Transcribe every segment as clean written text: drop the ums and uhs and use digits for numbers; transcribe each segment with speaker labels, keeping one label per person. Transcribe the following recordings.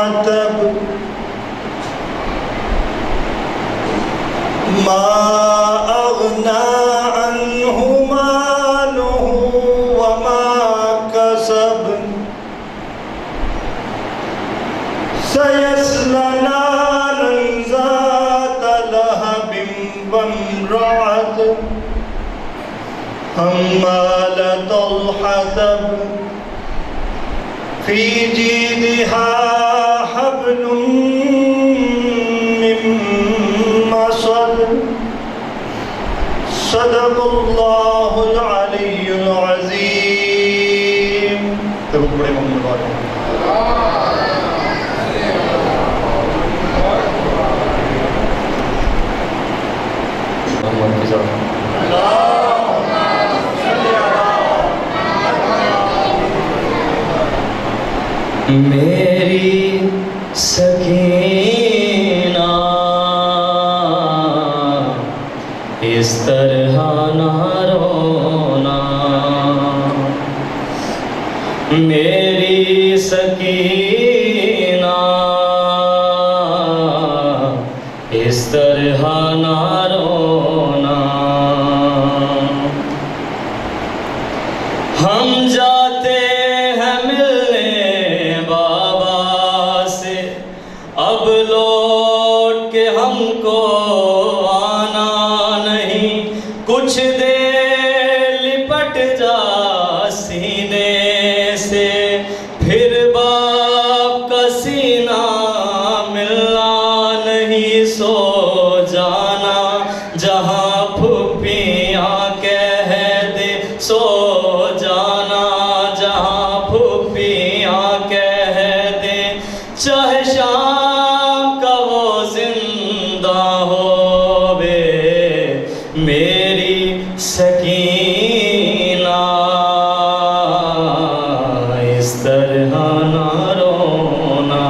Speaker 1: عتب ما أغنى عنه ماله وما كسب سيصلى نارا ذات لهب وامرأة حمالة الحطب في جيدها حبل من مسد صدق الله العلي العظيم. بڑے محمد والے
Speaker 2: میری سکینہ اس طرح نہ رونا، میری سکینہ اس طرح نہ رونا، ہم جاتے ہیں ملنے بابا سے، اب لوٹ کے ہم کو آنا نہیں، کچھ دیر لپٹ جا سینے سے، پھر باپ کا سینہ ملنا نہیں، سو جانا جہاں پھوپھیاں کہہ دے، سو جانا جہاں پھوپھیاں کہہ دے، چاہے شام کا وہ زندہ ہووے، میری سکینہ اس طرح نہ رونا،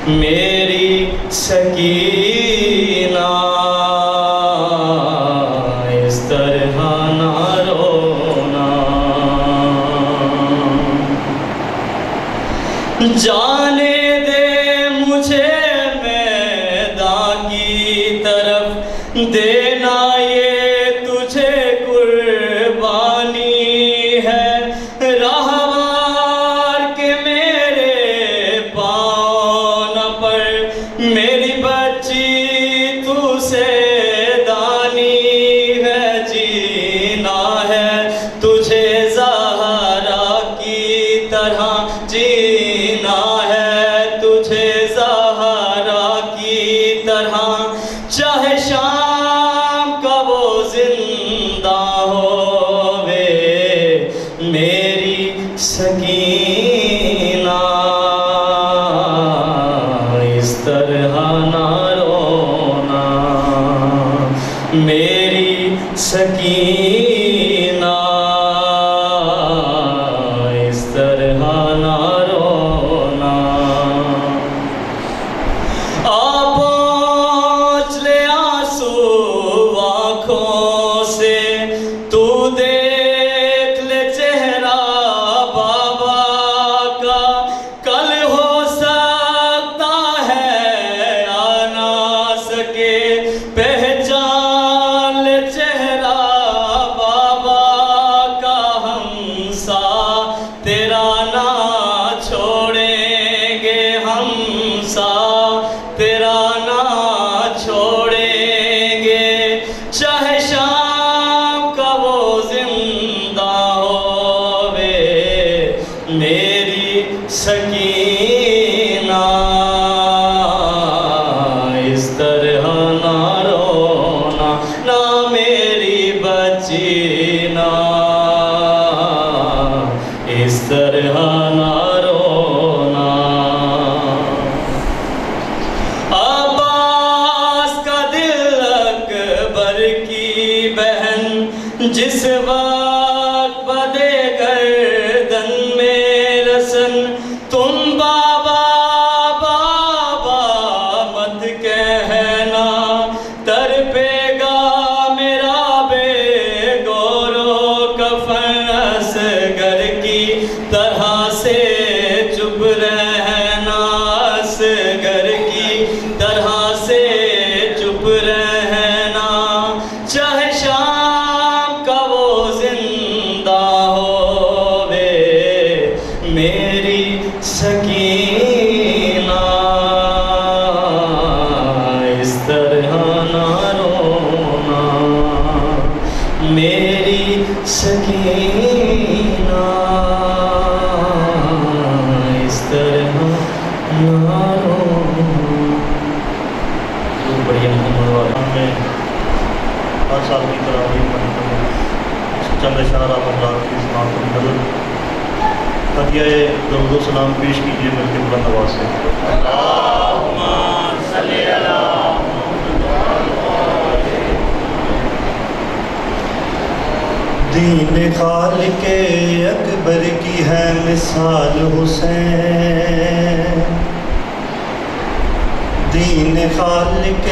Speaker 2: میری سکینہ اس طرح نہ رونا، جانے دے مجھے میدان کی طرف، دینا یہ تجھے قربانی ہے، راہوار کے میرے پاؤں نہ پڑ، میری بچی تو سے دانی ہے، جینا ہے تجھے زہرا کی طرح، جینا ہے تجھے زہرا کی طرح، چاہے شام کا وہ زندہ ہووے، میری سکینہ اس طرح نہ رونا، میری سکینہ اس طرح نہ رونا، پہنچ لے آنسو آنکھوں سے، تو دیکھ لے چہرہ بابا کا، کل ہو سکتا ہے آ نہ سکے، پہچان لے چہرہ بابا کا، ہم سا تیرا نہ چھوڑیں گے، ہم سا تیرا نہ چھوڑیں گے، چاہے شام کا وہ زندہ ہووے، میری سکینہ اس طرح نہ رونا، نہ میری بچی نہ اس طرح نہ رونا، عباس کا دل اکبر کی بہن جس وقت بدے گردن میں رسن، تم سکینہ اس طرح نہ رونا میری سکینہ اس طرح نہ رونا. بڑھیا محمد والا
Speaker 1: میں ہر سال کی تراویح پڑھتا ہوں. چند اشعار آپ حضرات کی سماعت کو نظر ہدیہ درود و سلام پیش کیجیے مل کے بلند آواز سے.
Speaker 2: اللہم صلی علی
Speaker 1: دین خالق اکبر کی ہے مثال حسین. دین خالق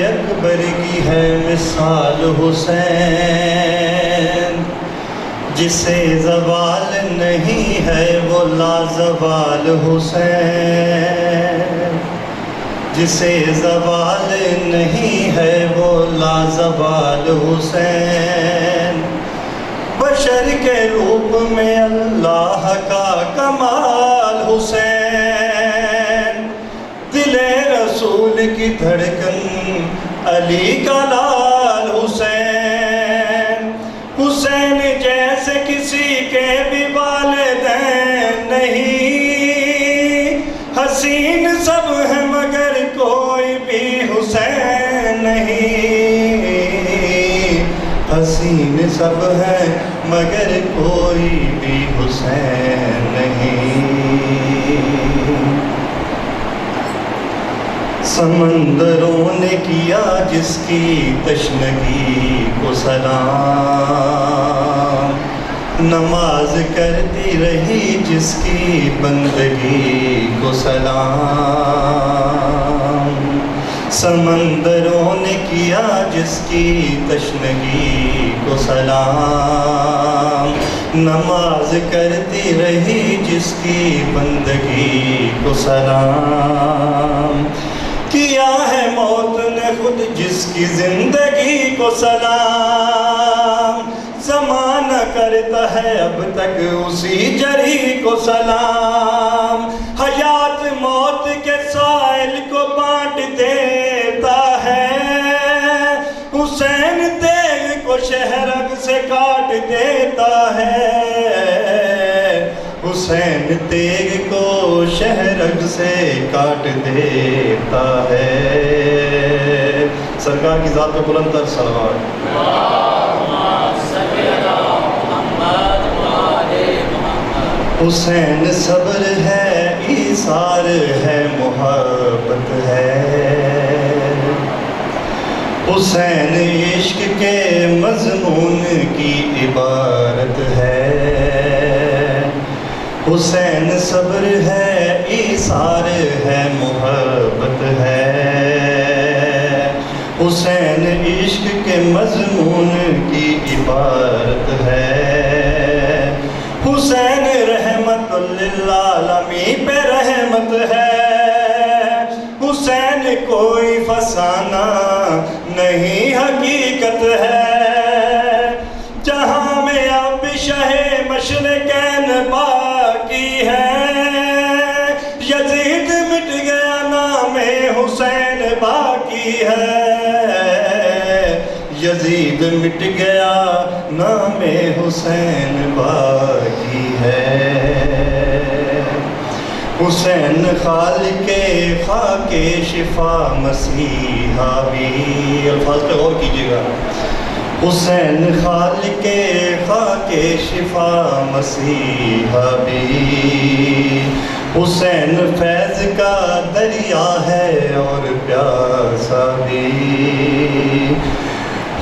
Speaker 1: اکبر کی ہے مثال حسین. جسے زوال نہیں ہے وہ لازوال حسین. جسے زوال نہیں ہے وہ لازوال حسین. بشر کے روپ میں اللہ کا کمال حسین. دل رسول کی دھڑکن علی کا لال حسین. حسین جیسے کسی کے بھی والدین نہیں. حسین سب ہیں مگر کوئی بھی حسین نہیں. حسین سب ہیں مگر کوئی بھی حسین نہیں. سمندروں نے کیا جس کی تشنگی کو سلام. نماز کرتی رہی جس کی بندگی کو سلام. سمندروں نے کیا جس کی تشنگی کو سلام. نماز کرتی رہی جس کی بندگی کو سلام. کیا ہے موت نے خود جس کی زندگی کو سلام. زمانہ کرتا ہے اب تک اسی جری کو سلام. حیات موت کے سائل کو بانٹ دیتا ہے. حسین تیغ کو شہرگ سے کاٹ دیتا ہے. حسین تیغ کو شہرگ سے کاٹ دیتا ہے. سرکار کی ذات پہ بلند تر صلوات. حسین صبر ہے ایثار ہے محبت ہے. حسین عشق کے مضمون کی عبارت ہے. حسین صبر ہے ایثار ہے محبت ہے. حسین عشق کے مضمون کی عبارت ہے. حسین رحمت للعالمین پہ رحمت ہے. حسین کوئی فسانہ نہیں حقیقت ہے. جہاں میں اب شہ مشرقین باقی ہے. یزید مٹ گیا نام حسین باقی ہے. یزید مٹ گیا نام حسین باقی ہے. حسین خالق خاک شفا مسیحا بھی. الفاظ پہ غور کیجیے گا. حسین خالق خاک شفا مسیحا بھی. حسین فیض کا دریا ہے اور پیاسا بھی.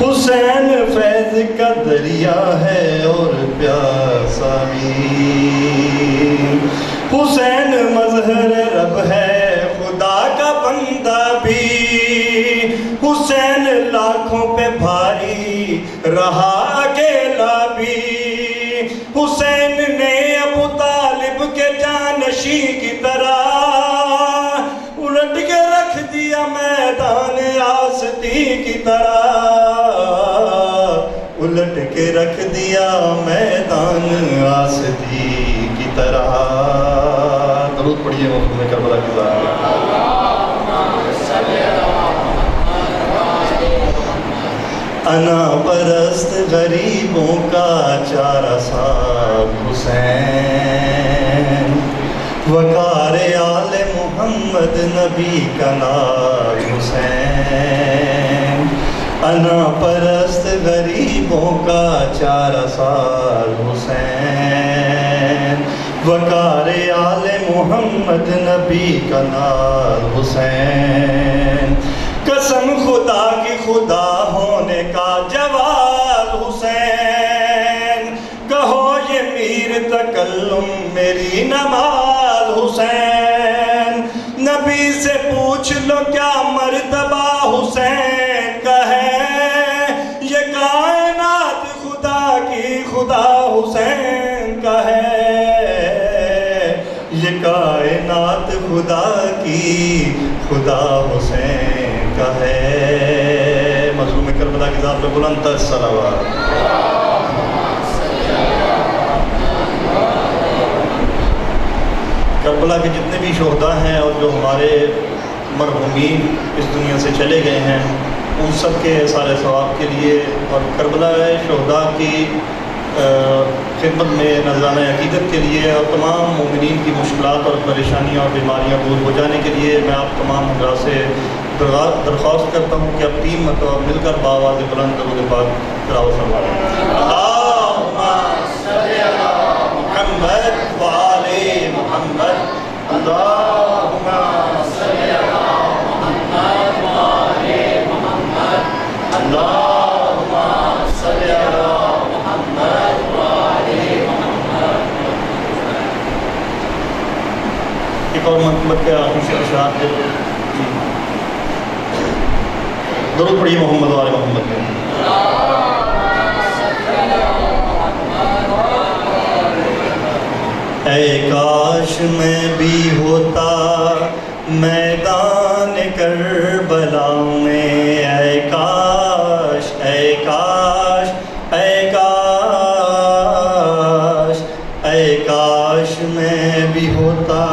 Speaker 1: حسین فیض کا دریا ہے اور پیاسا بھی. حسین مظہر رب ہے خدا کا بندہ بھی. حسین لاکھوں پہ بھاری رہا اکیلا بھی. حسین نے ابو طالب کے جانشین کی طرح الٹ کے رکھ دیا میدان آستی کی طرح. الٹ کے رکھ دیا میدان آستی کی طرح. درود پڑھیے محمد کربلا کی ذات پہ۔ انا پرست غریبوں کا چارہ صاحب حسین، وقار آل محمد نبی کا نام حسین۔ انا پرست غریبوں کا چارہ صاحب حسین، وقار آل محمد نبی کا نام حسین۔ قسم خدا کی خدا ہونے کا جواب حسین، کہو یہ میر تکلم میری نماز حسین۔ نبی سے پوچھ لو کیا مرتبہ حسین کا ہے، یہ کائنات خدا کی خدا حسین کا ہے، یہ کائنات خدا کی خدا حسین کا ہے۔ مظلوم کربلا کی ذات پہ بلند تر صلوات۔ کربلا کے جتنے بھی شہداء ہیں اور جو ہمارے مرحومین اس دنیا سے چلے گئے ہیں، ان سب کے سارے ثواب کے لیے اور کربلا شہداء کی خدمت میں نذرانہ عقیدت کے لیے اور تمام مومنین کی مشکلات اور پریشانیاں اور بیماریاں دور ہو جانے کے لیے میں آپ تمام حضرات سے درخواست کرتا ہوں کہ اب 3 مرتبہ مل کر بآواز بلند درود پاک تلاوت فرمائیں۔ اللہم صلی علی محمد وآل محمد، اللہم صلی علی محمد وآل محمد، اللہم صلی علی محمد وآل محمد۔ ایک اور منقبت کے آخری سے اشارات دے درود پڑھیے محمد وآل محمد میں۔ اے کاش میں بھی ہوتا میدان کربلا میں، اے کاش اے کاش اے کاش اے کاش میں بھی ہوتا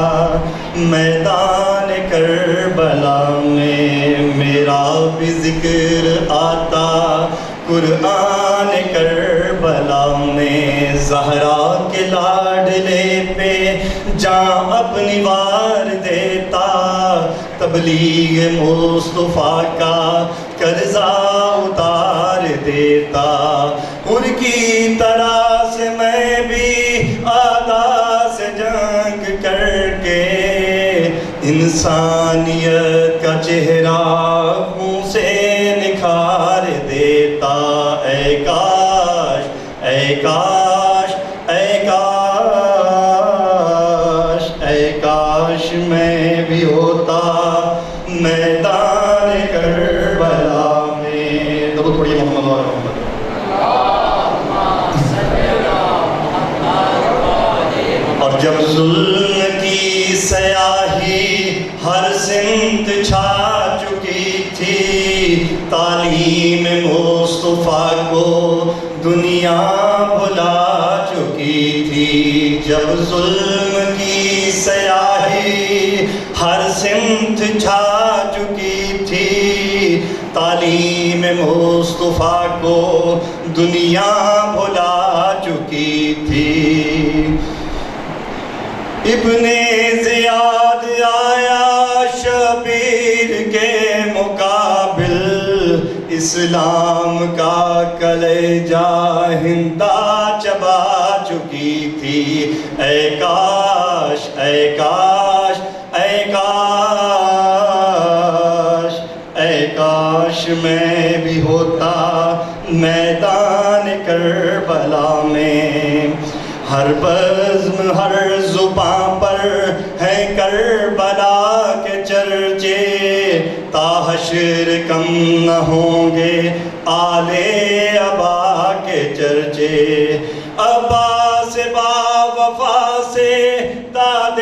Speaker 1: میدان کربلا میں، میرا بھی ذکر آتا قرآن کربلا میں، زہرا کے لاڈلے پہ جاں اپنی وار دیتا، تبلیغ مصطفیٰ کا قرضہ اتار دیتا، ان کی طرح سے میں بھی آدھا سے جنگ کر کے انسانیت کا چہرہ منہ سے نکھار دیتا۔ اے کاش اے کاش اے کاش اے کاش میں بھی ہوتا میدان کربلا میں۔ درود پڑھیے محمد وآل محمد۔ اور جب ظلم کی سیاہی ہر سمت چھا چکی تھی، تعلیم مصطفیٰ کو دنیا بھلا چکی تھی، جب ظلم کی سیاہی ہر سمت چھا چکی تھی، تعلیم مصطفیٰ کو دنیا بھلا چکی تھی، ابن زیاد آیا شبیر کے مقابل، اسلام کا کلیجہ ہندا چبا چکی تھی۔ اے کاش اے کاش اے کاش اے کاش میں بھی ہوتا میدان کربلا میں، ہر بزم ہر زباں پر ہے کربلا کے چرچے، تا حشر کم نہ ہوں گے آل ابا کے چرچے، ابا سے با وفا سے داد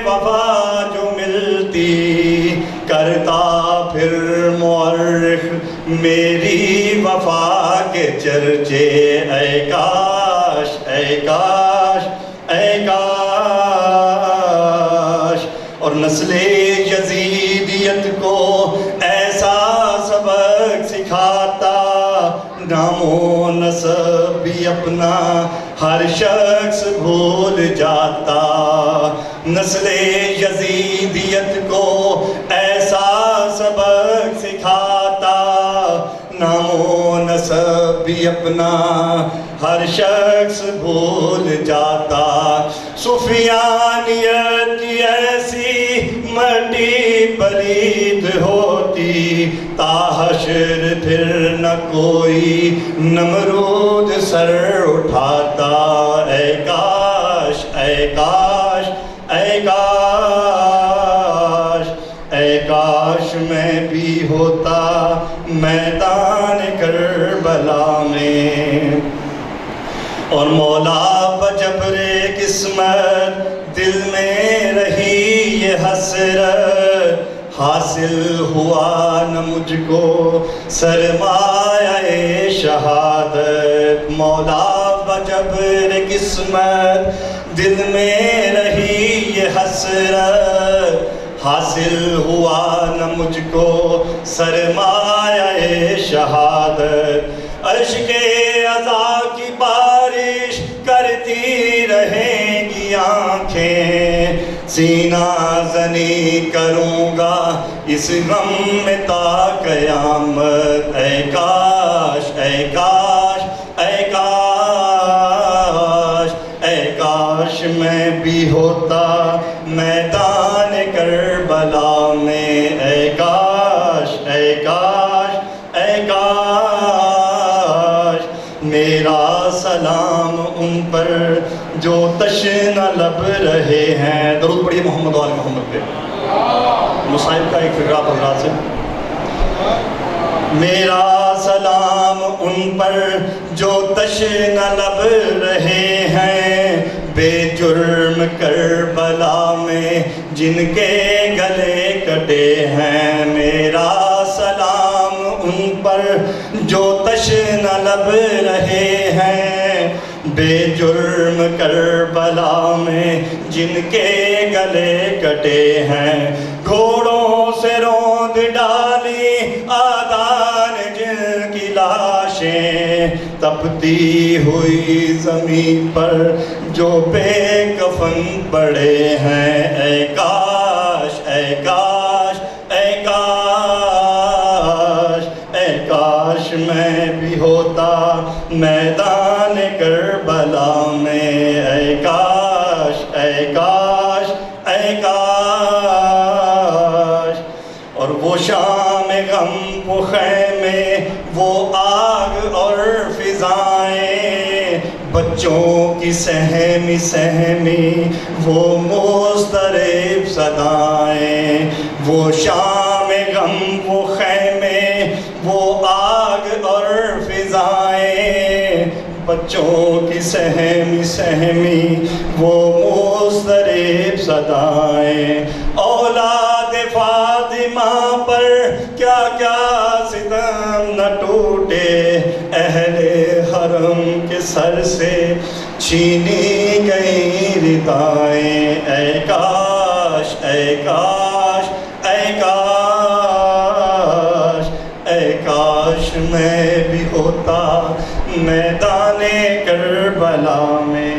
Speaker 1: وفا جو ملتی، کرتا پھر مورخ میری وفا کے چرچے۔ اے کاش اے کاش اے کاش اور نسل یزیدیت کو ایسا سبق سکھاتا، نام و نسب بھی اپنا ہر شخص بھول جاتا، نسل یزیدیت کو ایسا سبق سکھاتا، نام و نسب بھی اپنا ہر شخص بھول جاتا، سفیانیت کی ایسی مٹی پلید ہوتی، تا حشر پھر نہ کوئی نمرود سر اٹھاتا، اے کاش اے کاش اے کاش اے کاش میں بھی ہوتا میدان کربلا میں، اور مولا بجبر قسمت دل میں رہی یہ حسرت، حاصل ہوا نہ مجھ کو سرمایہ شہادت، مولا بجبر قسمت دل میں رہی یہ حسرت، حاصل ہوا نہ مجھ کو سرمایہ شہادت، عشق عزا کی بارش کرتی رہیں گی آنکھیں، سینہ زنی کروں گا اس غم میں تا قیامت، اے کاش اے کاش اے کاش اے کاش میں بھی ہوتا میدان کربلا میں، اے کاش اے کاش اے کاش، میرا سلام ان پر جو تشنہ لب رہے ہیں، درود پڑھیے محمد و آل محمد پہ، مصائب کا ایک فقرہ حضرات سے، میرا سلام ان پر جو تشنہ لب رہے ہیں، بے جرم کربلا میں جن کے گلے کٹے ہیں، میرا سلام ان پر جو تشنہ لب رہے ہیں، بے جرم کربلا میں جن کے گلے کٹے ہیں، گھوڑوں سے روند ڈالی آذان جن کی لاشیں، تپتی ہوئی زمین پر جو بے کفن پڑے ہیں، اے کاش اے کاش اے کاش اے کاش میں بھی ہوتا میدان کربلا میں، اے کاش اے کاش اے کاش، اور وہ شام غم وہ خیمے وہ آگ اور فضائیں، بچوں کی سہمی سہمی وہ مضطرب صدائیں، وہ شام غم وہ خیمے وہ آگ اور فضائیں، بچوں کی سہمی سہمی وہ مضطرب صدائیں، اولاد فاطمہ پر کیا کیا ستم نہ ٹوٹے، اہل حرم کے سر سے چھینی گئی ردائیں، اے کاش اے کاش اے کاش اے کاش میں بھی ہوتا میدان کربلا میں،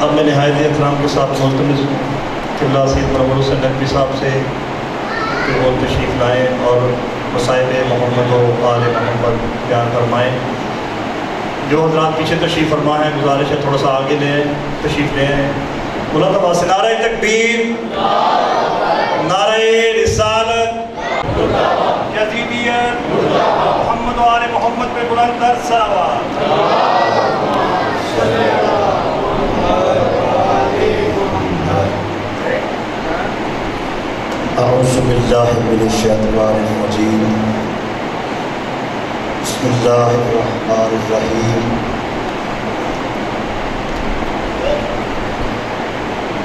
Speaker 1: اب میں نہایت احترام کے ساتھ ملتمس قبلہ سید مرحوم حسین نقوی صاحب سے کہ وہ تشریف لائیں اور مصائب محمد و آل محمد بیان فرمائیں۔ جو حضرات پیچھے تشریف فرما ہے گزارش ہے تھوڑا سا آگے لے آئیں، تشریف لے آئیں، بلند آواز سے نعرہ تکبیر، نعرہ رسالت، یزیدیت، محمد و آل محمد پہ بلند تر صلوات۔
Speaker 3: اعوذ باللہ من الشیطان الرجیم، بسم اللہ الرحمن الرحیم،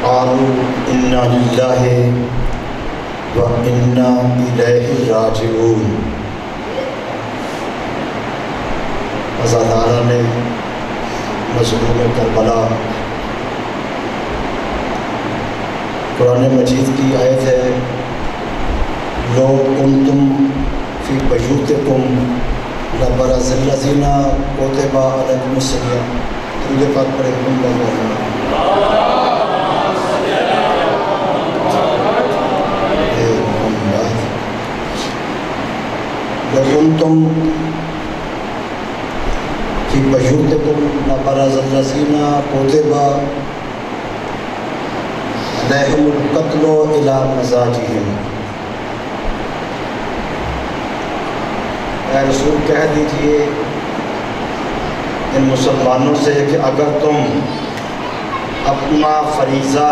Speaker 3: قالوا انا للہ و انا الیہ راجعون۔ عزادارہ نے مظلوم کربلا، قرآن مجید کی آیت ہے لو کنتم فی بیوتکم لبرز الذین کتب علیکم الصیام، درود پاک پڑھیں اللہ لو کنتم فی بیوتکم لبرز الذین کتب علیہم القتل الی مضاجعہم، اے رسول کہہ دیجئے ان مسلمانوں سے کہ اگر تم اپنا فریضہ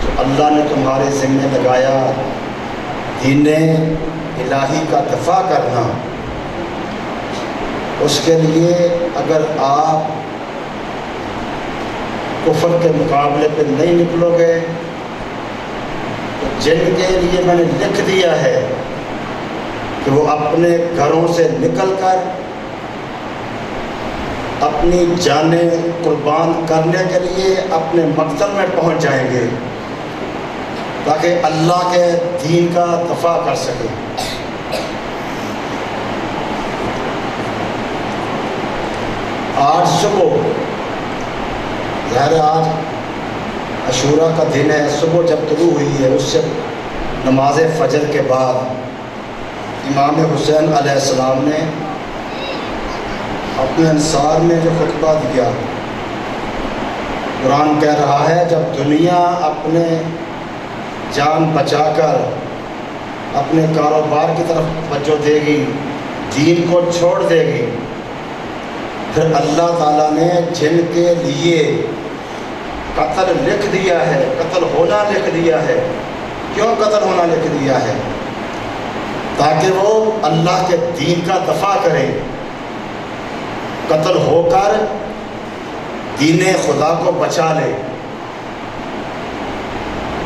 Speaker 3: جو اللہ نے تمہارے ذمہ لگایا دین الہی کا دفاع کرنا، اس کے لیے اگر آپ کفر کے مقابلے پہ نہیں نکلو گے تو جن کے لیے میں نے لکھ دیا ہے کہ وہ اپنے گھروں سے نکل کر اپنی جانیں قربان کرنے کے لیے اپنے مقصد میں پہنچ جائیں گے تاکہ اللہ کے دین کا دفاع کر سکیں۔ آج صبح ظاہر آج عاشوراء کا دن ہے، صبح جب طلوع ہوئی ہے اس سے نماز فجر کے بعد امام حسین علیہ السلام نے اپنے انصار میں جو خطبہ دیا، قرآن کہہ رہا ہے جب دنیا اپنے جان بچا کر اپنے کاروبار کی طرف توجہ دے گی، دین کو چھوڑ دے گی، پھر اللہ تعالیٰ نے جن کے لیے قتل لکھ دیا ہے، قتل ہونا لکھ دیا ہے، کیوں قتل ہونا لکھ دیا ہے؟ تاکہ وہ اللہ کے دین کا دفاع کریں، قتل ہو کر دین خدا کو بچا لے،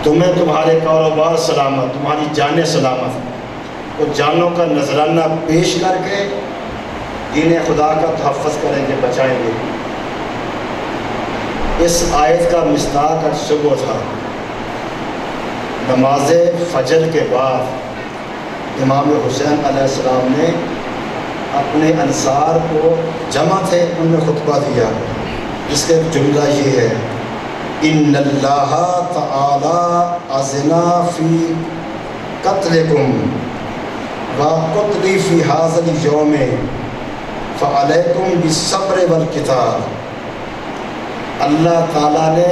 Speaker 3: تمہیں تمہارے کاروبار سلامت، تمہاری جانیں سلامت، وہ جانوں کا نذرانہ پیش کر کے دین خدا کا تحفظ کریں گے، بچائیں گے۔ اس آیت کا مصداق آج صبح تھا، نماز فجر کے بعد امام حسین علیہ السلام نے اپنے انصار کو جمع تھے ان میں خطبہ دیا، جس کا جملہ یہ ہے ان اللہ تعالی اذنا فی قتلکم و قتلی فی ھذا اليوم فعلیکم بالصبر والقتال، اللہ تعالیٰ نے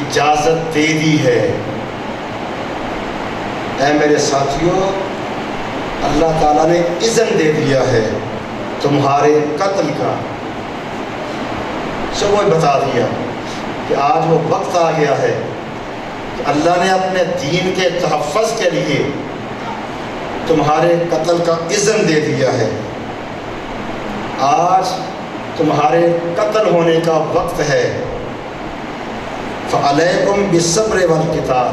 Speaker 3: اجازت دے دی ہے، اے میرے ساتھیوں اللہ تعالیٰ نے اذن دے دیا ہے تمہارے قتل کا، سب وہ بتا دیا کہ آج وہ وقت آ گیا ہے کہ اللہ نے اپنے دین کے تحفظ کے لیے تمہارے قتل کا اذن دے دیا ہے، آج تمہارے قتل ہونے کا وقت ہے، فعلیکم بالصبر والقتال،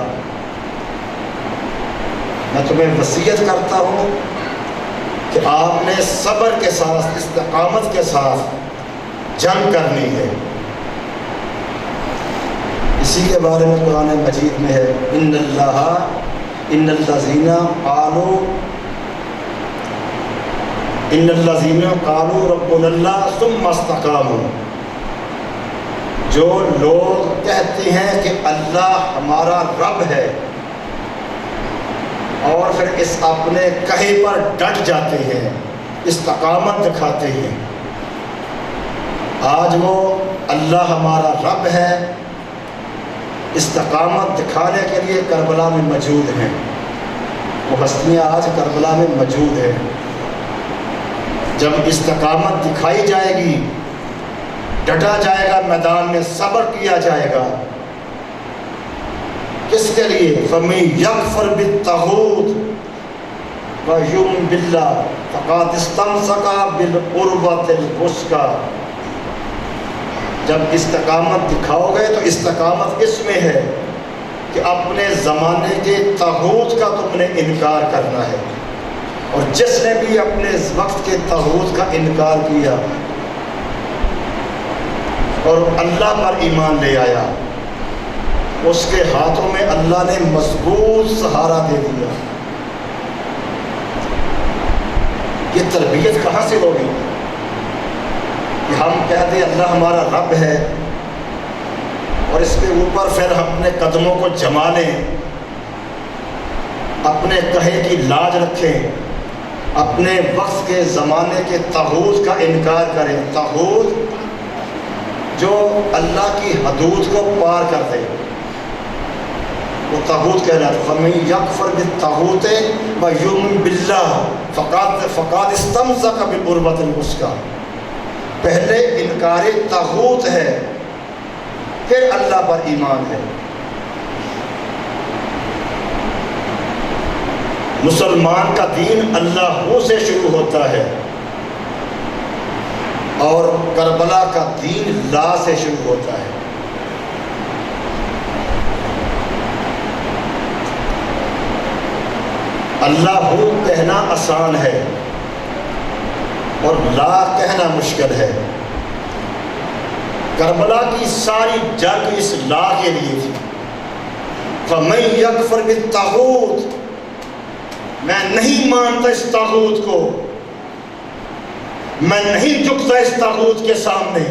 Speaker 3: میں تمہیں وصیت کرتا ہوں کہ آپ نے صبر کے ساتھ، استقامت کے ساتھ جنگ کرنی ہے۔ اسی کے بارے میں قرآن مجید میں ہے ان الذین قالوا ربنا اللہ ثم استقاموا، جو لوگ کہتے ہیں کہ اللہ ہمارا رب ہے اور پھر اس اپنے کہے پر ڈٹ جاتے ہیں، استقامت دکھاتے ہیں، آج وہ اللہ ہمارا رب ہے استقامت دکھانے کے لیے کربلا میں موجود ہیں، وہ ہستیاں آج کربلا میں موجود ہیں۔ جب استقامت دکھائی جائے گی، ڈٹا جائے گا میدان میں، صبر کیا جائے گا، کس کے لیے؟ فَمَن يَكْفُرْ بِالطَّاغُوتِ وَيُؤْمِنْ بِاللَّهِ فَقَدِ اسْتَمْسَكَ بِالْعُرْوَةِ الْوُثْقَىٰ، جب استقامت دکھاؤ گے تو استقامت اس میں ہے کہ اپنے زمانے کے طاغوت کا تم نے انکار کرنا ہے، اور جس نے بھی اپنے وقت کے طاغوت کا انکار کیا اور اللہ پر ایمان لے آیا، اس کے ہاتھوں میں اللہ نے مضبوط سہارا دے دیا۔ یہ تربیت کہاں سے ہوگی کہ ہم کہتے ہیں اللہ ہمارا رب ہے اور اس کے اوپر پھر ہم اپنے قدموں کو جما لیں، اپنے کہے کی لاج رکھیں، اپنے وقت کے زمانے کے طاغوت کا انکار کریں، طاغوت جو اللہ کی حدود کو پار کر دے، وہ طاغوت کہلاتا ہے۔ فَمَن يَكْفُرْ بِالطَّاغُوتِ وَيُؤْمِنْ بِاللَّهِ فَقَدِ اسْتَمْسَكَ بِالْعُرْوَةِ الْوُثْقَىٰ۔ پہلے انکار طاغوت ہے، پھر اللہ پر ایمان ہے۔ مسلمان کا دین اللہ ہو سے شروع ہوتا ہے اور کربلا کا دین لا سے شروع ہوتا ہے۔ اللہ ہو کہنا آسان ہے اور لا کہنا مشکل ہے۔ کربلا کی ساری جنگ اس لا کے لیے تھی۔ فَمَن يَكْفُرْ بِالطَّاغُوتِ، میں نہیں مانتا اس طاغوت کو، میں نہیں جھکتا اس طاغوت کے سامنے،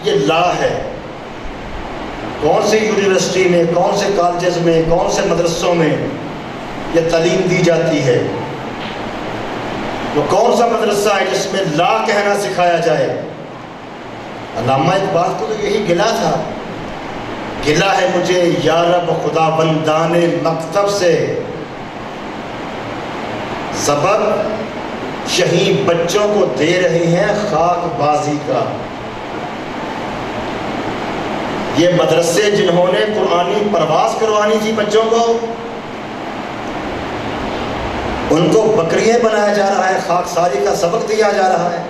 Speaker 3: یہ لا ہے۔ کون سی یونیورسٹی میں، کون سے کالجز میں، کون سے مدرسوں میں یہ تعلیم دی جاتی ہے؟ وہ کون سا مدرسہ ہے جس میں لا کہنا سکھایا جائے؟ علامہ اقبال کو تو یہی گلہ تھا، گلہ ہے مجھے یا رب خدا بندان مکتب سے، سبق شہید بچوں کو دے رہے ہیں خاک بازی کا۔ یہ مدرسے جنہوں نے قرآنی پرواز کروانی تھی بچوں کو، ان کو بکریاں بنایا جا رہا ہے، خاک ساری کا سبق دیا جا رہا ہے۔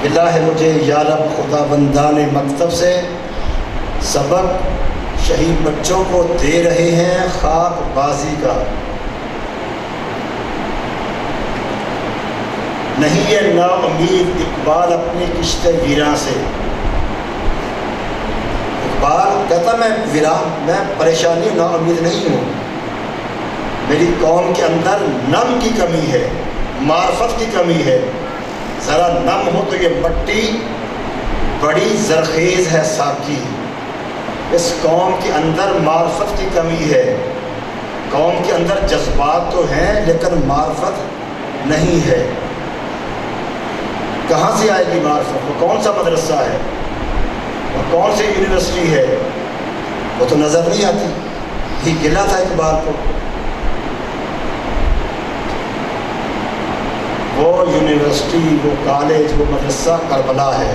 Speaker 3: گلہ ہے مجھے یا رب خدا بندان مکتب سے، سبق شہید بچوں کو دے رہے ہیں خاک بازی کا۔ نہیں ہے نا امید اقبال اپنی کشت ویراں سے۔ اقبال کہتا میں پریشانی نا امید نہیں ہوں، میری قوم کے اندر نم کی کمی ہے، معرفت کی کمی ہے۔ ذرا نم ہو تو یہ مٹی بڑی زرخیز ہے ساقی۔ اس قوم کے اندر معرفت کی کمی ہے، قوم کے اندر جذبات تو ہیں لیکن معرفت نہیں ہے۔ کہاں سے آئے گی معرفت؟ وہ کون سا مدرسہ ہے، وہ کون سی یونیورسٹی ہے، وہ تو نظر نہیں آتی۔ یہ گلہ تھا اقبال کو۔ وہ یونیورسٹی، وہ کالج، وہ مدرسہ کربلا ہے۔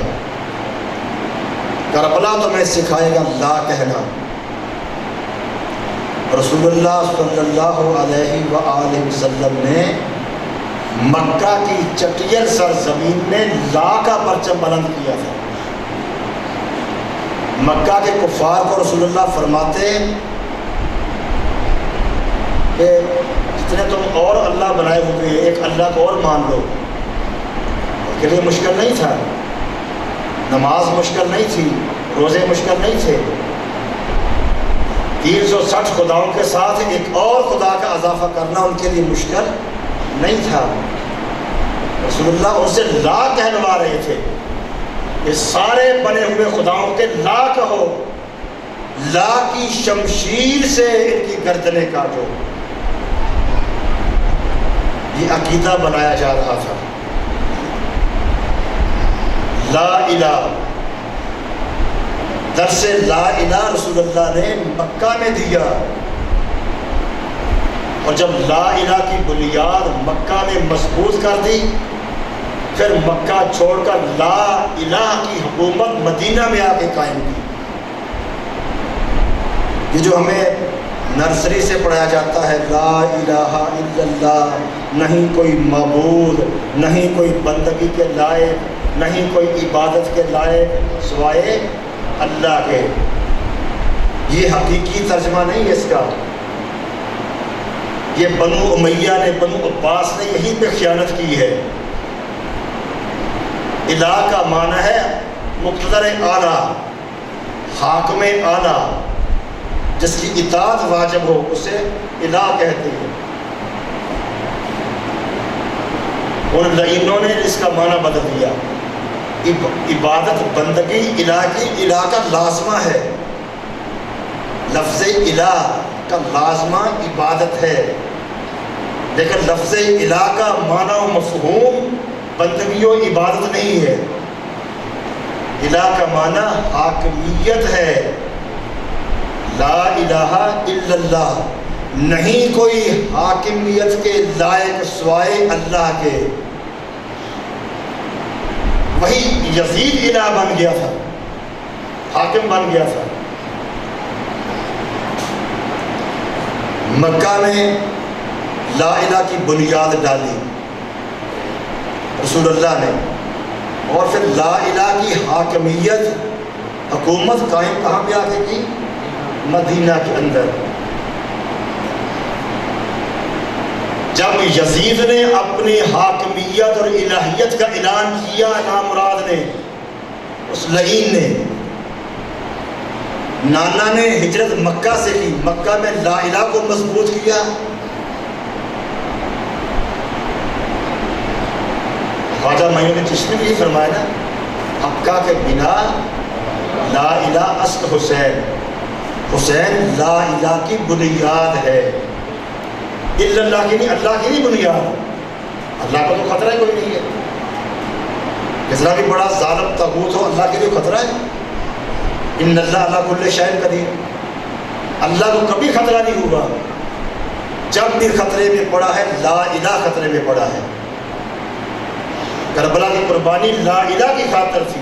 Speaker 3: کربلا تمہیں سکھائے گا لا کہنا۔ رسول اللہ صلی اللہ علیہ وآلہ وسلم نے مکہ کی چٹیل سرزمین میں لا کا پرچم بلند کیا تھا۔ مکہ کے کفار کو رسول اللہ فرماتے کہ جتنے تم اور اللہ بنائے ہوئے ہیں، ایک اللہ کو اور مان لو۔ ان کے لیے مشکل نہیں تھا، نماز مشکل نہیں تھی، روزے مشکل نہیں تھے۔ 360 خداؤں کے ساتھ ایک اور خدا کا اضافہ کرنا ان کے لیے مشکل نہیں تھا۔ رسول اللہ ان سے لا کہلوا رہے تھے کہ سارے بنے ہوئے خداؤں کے لا کہو، لا کی شمشیر سے ان کی گردنیں کاٹو۔ یہ عقیدہ بنایا جا رہا تھا۔ لا الہ، درس لا الہ رسول اللہ نے مکہ میں دیا، اور جب لا الہ کی بنیاد مکہ میں مضبوط کر دی، پھر مکہ چھوڑ کر لا الہ کی حکومت مدینہ میں آ کے قائم کی۔ یہ جو ہمیں نرسری سے پڑھایا جاتا ہے، لا الہ الا اللہ، نہیں کوئی معبود، نہیں کوئی بندگی کے لائق، نہیں کوئی عبادت کے لائق سوائے اللہ کے، یہ حقیقی ترجمہ نہیں ہے اس کا۔ یہ بنو امیہ نے، بنو عباس نے یہیں پہ خیانت کی ہے۔ الہ کا معنی ہے مقتدر اعلیٰ، حاکم اعلیٰ، جس کی اطاعت واجب ہو، اسے الہ کہتے ہیں۔ ان لعینوں نے اس کا معنی بدل دیا۔ عبادت بندگی الہ کی، الہ کا لازمہ ہے، لفظ الہ کا لازمہ عبادت ہے، لیکن لفظ الہ کا معنی و مفہوم بندگی و عبادت نہیں ہے۔ الہ کا معنی حاکمیت ہے، لا الہ الا اللہ، نہیں کوئی حاکمیت کے لائق سوائے اللہ کے۔ وہی یزید الہ بن گیا تھا، حاکم بن گیا تھا۔ مکہ میں لا الہ کی بنیاد ڈالی رسول اللہ نے، اور پھر لا الہ کی حاکمیت، حکومت قائم کہاں پہ آ کے کی؟ مدینہ کے اندر۔ جب یزید نے اپنی حاکمیت اور الہیت کا اعلان کیا، نامراد نے، اس لعین نے، نانا نے ہجرت مکہ سے کی، مکہ میں لا الہ کو مضبوط کیا۔ خواجہ معین الدین چشتی نے یہ فرمایا نا، حقہ کے بنا لا الہ اصل حسین، حسین لا الہ کی بنیاد ہے، الا اللہ کی نہیں، اللہ کی نہیں بنیاد۔ اللہ کا تو خطرہ ہی کوئی نہیں ہے، کتنا بھی بڑا ظالم طاغوت ہو، اللہ کے لیے خطرہ ہے؟ ان اللہ علی کل شیء قدیر، اللہ کو کبھی خطرہ نہیں ہوا۔ جب بھی خطرے میں پڑا ہے لا الہ خطرے میں پڑا ہے۔ کربلا کی قربانی لا الہ کی خاطر تھی۔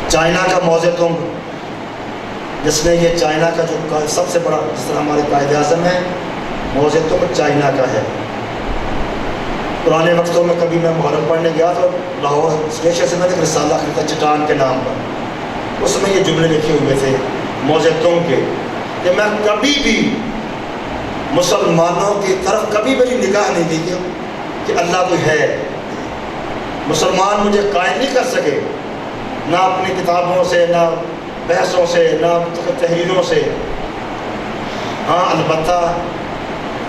Speaker 3: چائنا کا موزے تنگ، جس نے یہ چائنا کا جو سب سے بڑا، جس طرح ہمارے قائد اعظم ہے، موزے تنگ چائنا کا ہے۔ پرانے وقتوں میں کبھی میں محرم پڑھنے گیا تو لاہور اسٹیشن سے میں نے ایک رسالہ خریدا چٹان کے نام پر، اس میں یہ جملے لکھے ہوئے تھے موزے تنگ کے، کہ میں کبھی بھی مسلمانوں کی طرف کبھی میری نگاہ نہیں دی کہ اللہ کوئی ہے۔ مسلمان مجھے قائد نہیں کر سکے، نہ اپنی کتابوں سے، نہ بحثوں سے، نہ تحریروں سے۔ ہاں البتہ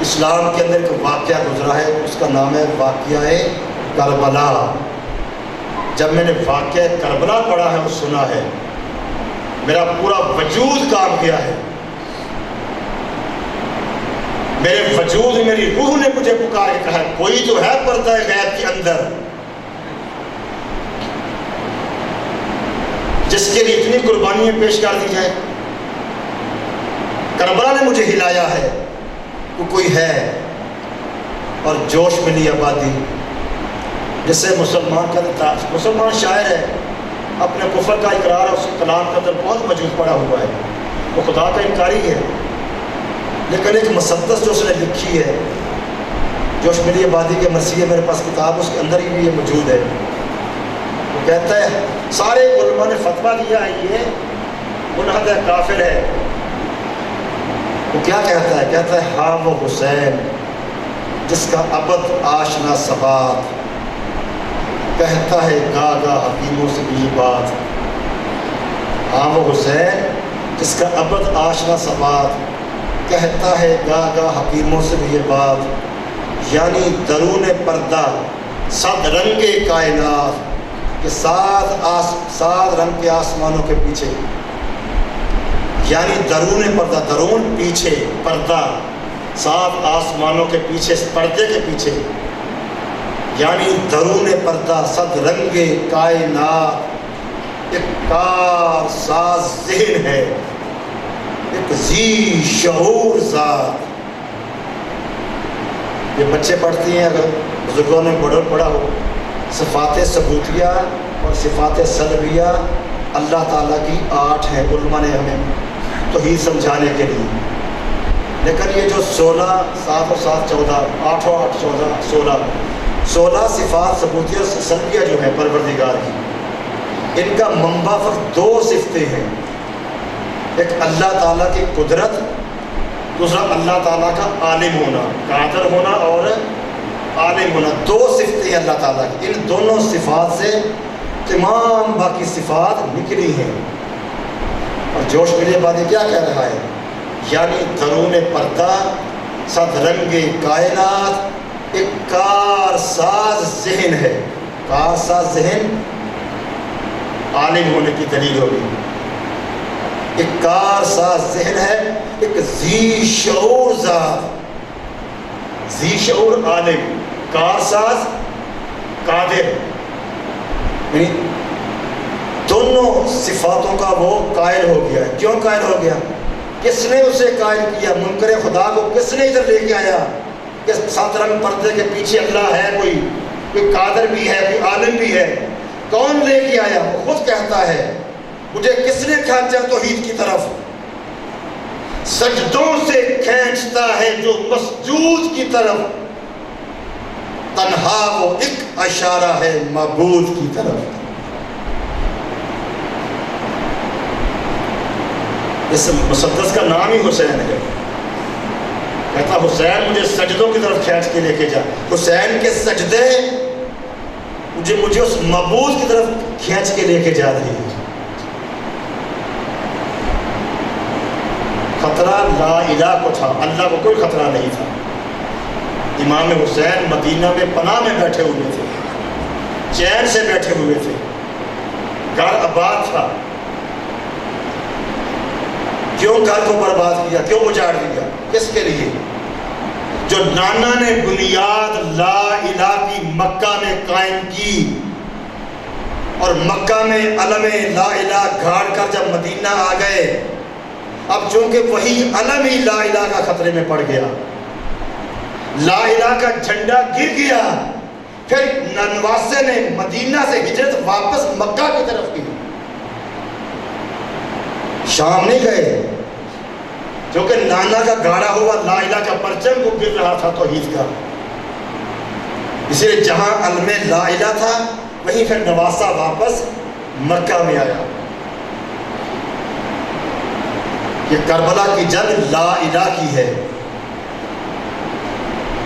Speaker 3: اسلام کے اندر ایک واقعہ گزرا ہے، اس کا نام ہے واقعہ کربلا۔ جب میں نے واقعہ کربلا پڑھا ہے اور سنا ہے، میرا پورا وجود کام کیا ہے، میرے وجود، میری روح نے مجھے پکار کے کہا کوئی تو ہے پردہ غیب کے اندر، جس کے لیے اتنی قربانیاں پیش کر دی جائے۔ کربلا نے مجھے ہلایا ہے، وہ کوئی ہے، اور جوش ملی آبادی، جس سے مسلمان کا مسلمان شاعر ہے، اپنے کفر کا اقرار اور اس کلام کے اندر بہت موجود پڑا ہوا ہے، وہ خدا کا انکاری ہے، لیکن ایک مسدس جو اس نے لکھی ہے، جوش ملی آبادی کے مرثیے، میرے پاس کتاب اس کے اندر ہی بھی یہ موجود ہے۔ وہ کہتا ہے سارے علماء نے فتویٰ دیا ہے یہ منحد ہے، کافر ہے۔ وہ کیا کہتا ہے؟ کہتا ہے ہاں وہ حسین جس کا ابد آشنا ثبات، کہتا ہے گاگا حکیموں سے بھی یہ بات۔ ہاں وہ حسین جس کا ابد آشنا ثبات، کہتا ہے گاگا حکیموں سے بھی یہ بات، یعنی درون پردہ صد رنگ کائنات کہ سات رنگ کے آسمانوں کے پیچھے، یعنی درون پردہ، درون پیچھے، پردہ سات آسمانوں کے پیچھے، پردے کے پیچھے، یعنی درون پردہ صد رنگ کائنات، ایک کار ساز ذہن ہے، ایک ذی شعور ذات۔ یہ بچے پڑھتی ہیں، اگر بزرگوں نے پڑھا ہو، صفات ثبوتیہ اور صفات سلبیہ اللہ تعالیٰ کی 8 ہیں، علماء نے ہمیں توحید سمجھانے کے لیے۔ لیکن یہ جو 16 7 اور 7 14 8 اور 8 14 16 صفات ثبوتیہ اور سلبیہ جو ہیں پروردگار کی، ان کا منبع فقط 2 صفتیں ہیں، ایک اللہ تعالیٰ کی قدرت دوسرا اللہ تعالیٰ کا عالم ہونا، قادر ہونا اور عالم ہونا، دو صفتیں ہیں اللہ تعالیٰ کی. ان دونوں صفات سے تمام باقی صفات نکلی ہیں. اور جوش میرے بعد یہ کیا کہہ رہا ہے؟ یعنی درون پردہ صد رنگ کائنات ایک کارساز ذہن ہے. کارساز ذہن عالم ہونے کی دلیل ہوگی. ایک کارساز ذہن ہے، ایک ذی شعور ذات، ذی شعور عالم، کارساز قادر. یعنی دونوں صفاتوں کا وہ قائل ہو گیا. کیوں قائل ہو گیا؟ کس نے اسے قائل کیا؟ منکر خدا کو کس نے ادھر لے کے آیا کہ سات رنگ پردے کے پیچھے اللہ ہے، کوئی قادر بھی ہے، کوئی عالم بھی ہے؟ کون لے کے آیا؟ وہ خود کہتا ہے مجھے کس نے کھینچا توحید کی طرف؟ سجدوں سے کھینچتا ہے جو مسجود کی طرف، تنہا وہ ایک اشارہ ہے معبود کی طرف. اس مسدس کا نام ہی حسین ہے. کہتا حسین مجھے سجدوں کی طرف کھینچ کے لے کے جا. حسین کے سجدے مجھے اس معبود کی طرف کھینچ کے لے کے جا رہی ہے. خطرہ لا الہ کو تھا، اللہ کو کوئی خطرہ نہیں تھا. امام حسین مدینہ میں پناہ میں بیٹھے ہوئے تھے، چین سے بیٹھے ہوئے تھے، گھر آباد تھا. کیوں گھر کو برباد کیا؟ کیوں اجاڑ دیا؟ کس کے لیے؟ جو نانا نے بنیاد لا الہ کی مکہ میں قائم کی اور مکہ میں علم لا الہ گھاڑ کر جب مدینہ آ گئے، اب چونکہ وہی علم ہی لا الہ کا خطرے میں پڑ گیا، لا الہ کا جھنڈا گر گیا، پھر نواسے نے مدینہ سے ہجرت واپس مکہ کی طرف کی. شام نہیں گئے کیونکہ نانا کا گاڑا ہوا لا الہ کا پرچم وہ گر رہا تھا توحید کا. اسی لیے جہاں علم لا الہ تھا وہیں پھر نواسا واپس مکہ میں آیا. یہ کربلا کی جنگ لا الہ کی ہے،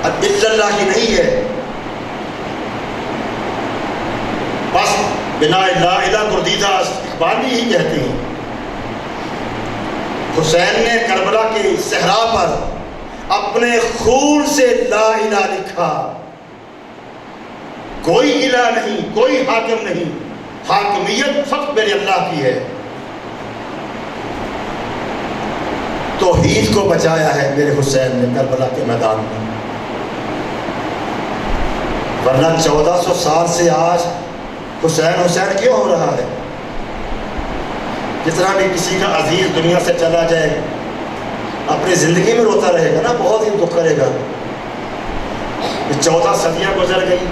Speaker 3: الا اللہ کی نہیں ہے. بس بنا لا الہ گردیدہ اقبال بھی یہی کہتے ہیں. حسین نے کربلا کی صحرا پر اپنے خون سے لا الہ لکھا. کوئی الہ نہیں، کوئی حاکم نہیں، حاکمیت فقط میرے اللہ کی ہے. توحید کو بچایا ہے میرے حسین نے کربلا کے میدان میں. ورنہ 1400 سال سے آج حسین حسین کیوں ہو رہا ہے؟ جتنا بھی کسی کا عزیز دنیا سے چلا جائے اپنی زندگی میں روتا رہے گا نا، بہت ہی دکھ کرے گا. 14 صدیاں گزر گئی،